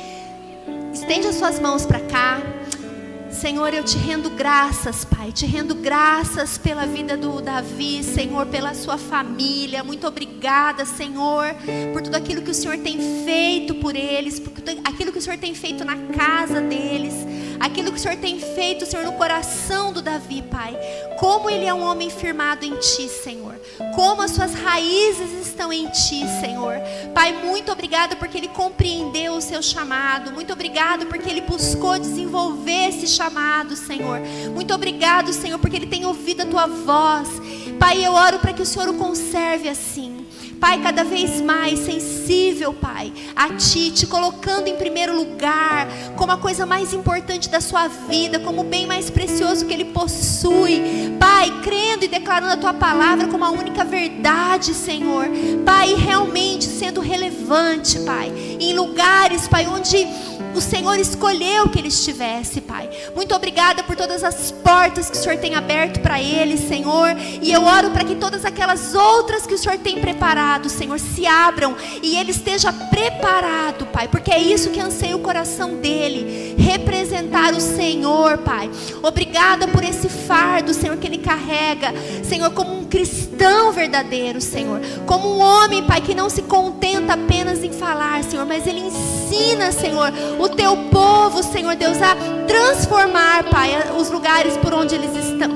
A: Estende as suas mãos para cá. Senhor, eu te rendo graças, Pai. Te rendo graças pela vida do Davi, Senhor, pela sua família. Muito obrigada, Senhor, por tudo aquilo que o Senhor tem feito por eles, por aquilo que o Senhor tem feito na casa deles, aquilo que o Senhor tem feito, Senhor, no coração do Davi, Pai. Como ele é um homem firmado em Ti, Senhor. Como as suas raízes estão em Ti, Senhor. Pai, muito obrigada porque ele compreendeu o seu chamado. Muito obrigado porque ele buscou desenvolver esse chamado, Senhor. Muito obrigado, Senhor, porque ele tem ouvido a Tua voz. Pai, eu oro para que o Senhor o conserve assim. Pai, cada vez mais sensível, Pai, a Ti, te colocando em primeiro lugar, como a coisa mais importante da sua vida, como o bem mais precioso que Ele possui. Pai, crendo e declarando a Tua palavra como a única verdade, Senhor. Pai, realmente sendo relevante, Pai, em lugares, Pai, onde o Senhor escolheu que ele estivesse, Pai. Muito obrigada por todas as portas que o Senhor tem aberto para ele, Senhor. E eu oro para que todas aquelas outras que o Senhor tem preparado, Senhor, se abram e ele esteja preparado, Pai. Porque é isso que anseia o coração dele, representar o Senhor, Pai. Obrigada por esse fardo, Senhor, que ele carrega, Senhor, como um cristão verdadeiro, Senhor. Como um homem, Pai, que não se contenta apenas em falar, Senhor, mas ele ensina ensina, Senhor, o teu povo, Senhor Deus, a transformar, Pai, os lugares por onde eles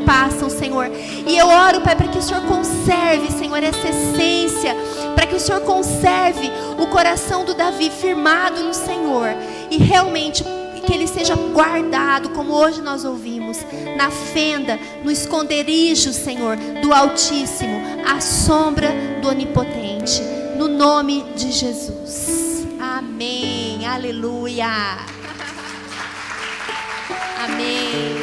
A: passam, Senhor. E eu oro, Pai, para que o Senhor conserve, Senhor, essa essência, para que o Senhor conserve o coração do Davi firmado no Senhor, e realmente que ele seja guardado, como hoje nós ouvimos, na fenda, no esconderijo, Senhor, do Altíssimo, à sombra do Onipotente, no nome de Jesus. Amém, aleluia. Amém.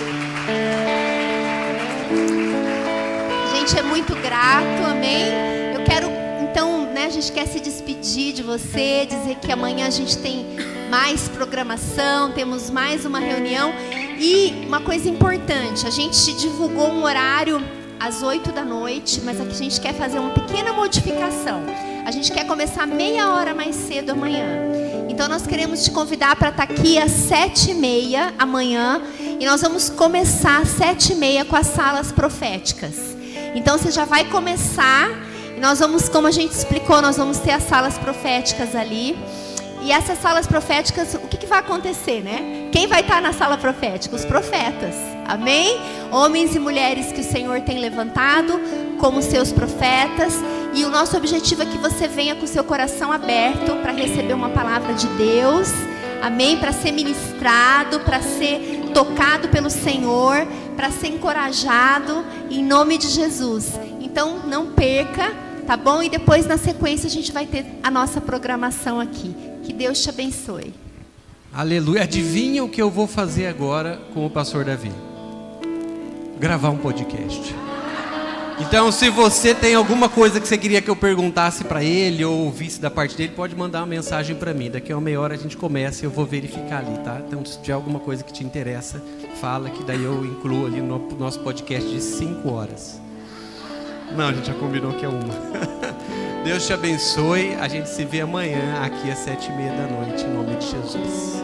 A: A gente é muito grato, amém. Eu quero, então, a gente quer se despedir de você, dizer que amanhã a gente tem mais programação, temos mais uma reunião. E uma coisa importante, a gente divulgou um horário às 8 da noite, mas aqui a gente quer fazer uma pequena modificação. A gente quer começar meia hora mais cedo amanhã. Então nós queremos te convidar para estar aqui às 7h30 amanhã. E nós vamos começar às 7h30 com as salas proféticas. Então você já vai começar. E nós vamos, como a gente explicou, nós vamos ter as salas proféticas ali. E essas salas proféticas, o que vai acontecer, né? Quem vai estar na sala profética? Os profetas, amém? Homens e mulheres que o Senhor tem levantado como seus profetas. E o nosso objetivo é que você venha com o seu coração aberto para receber uma palavra de Deus, amém? Para ser ministrado, para ser tocado pelo Senhor, para ser encorajado, em nome de Jesus. Então não perca, tá bom? E depois na sequência a gente vai ter a nossa programação aqui. Que Deus te abençoe.
B: Aleluia. Adivinha o que eu vou fazer agora com o pastor Davi? Gravar um podcast. Então, se você tem alguma coisa que você queria que eu perguntasse para ele ou ouvisse da parte dele, pode mandar uma mensagem para mim. Daqui a uma meia hora a gente começa e eu vou verificar ali, tá? Então, se tiver alguma coisa que te interessa, fala que daí eu incluo ali no nosso podcast de 5 horas. Não, a gente já combinou que é uma. Deus te abençoe. A gente se vê amanhã aqui às 7h30 da noite, em nome de Jesus.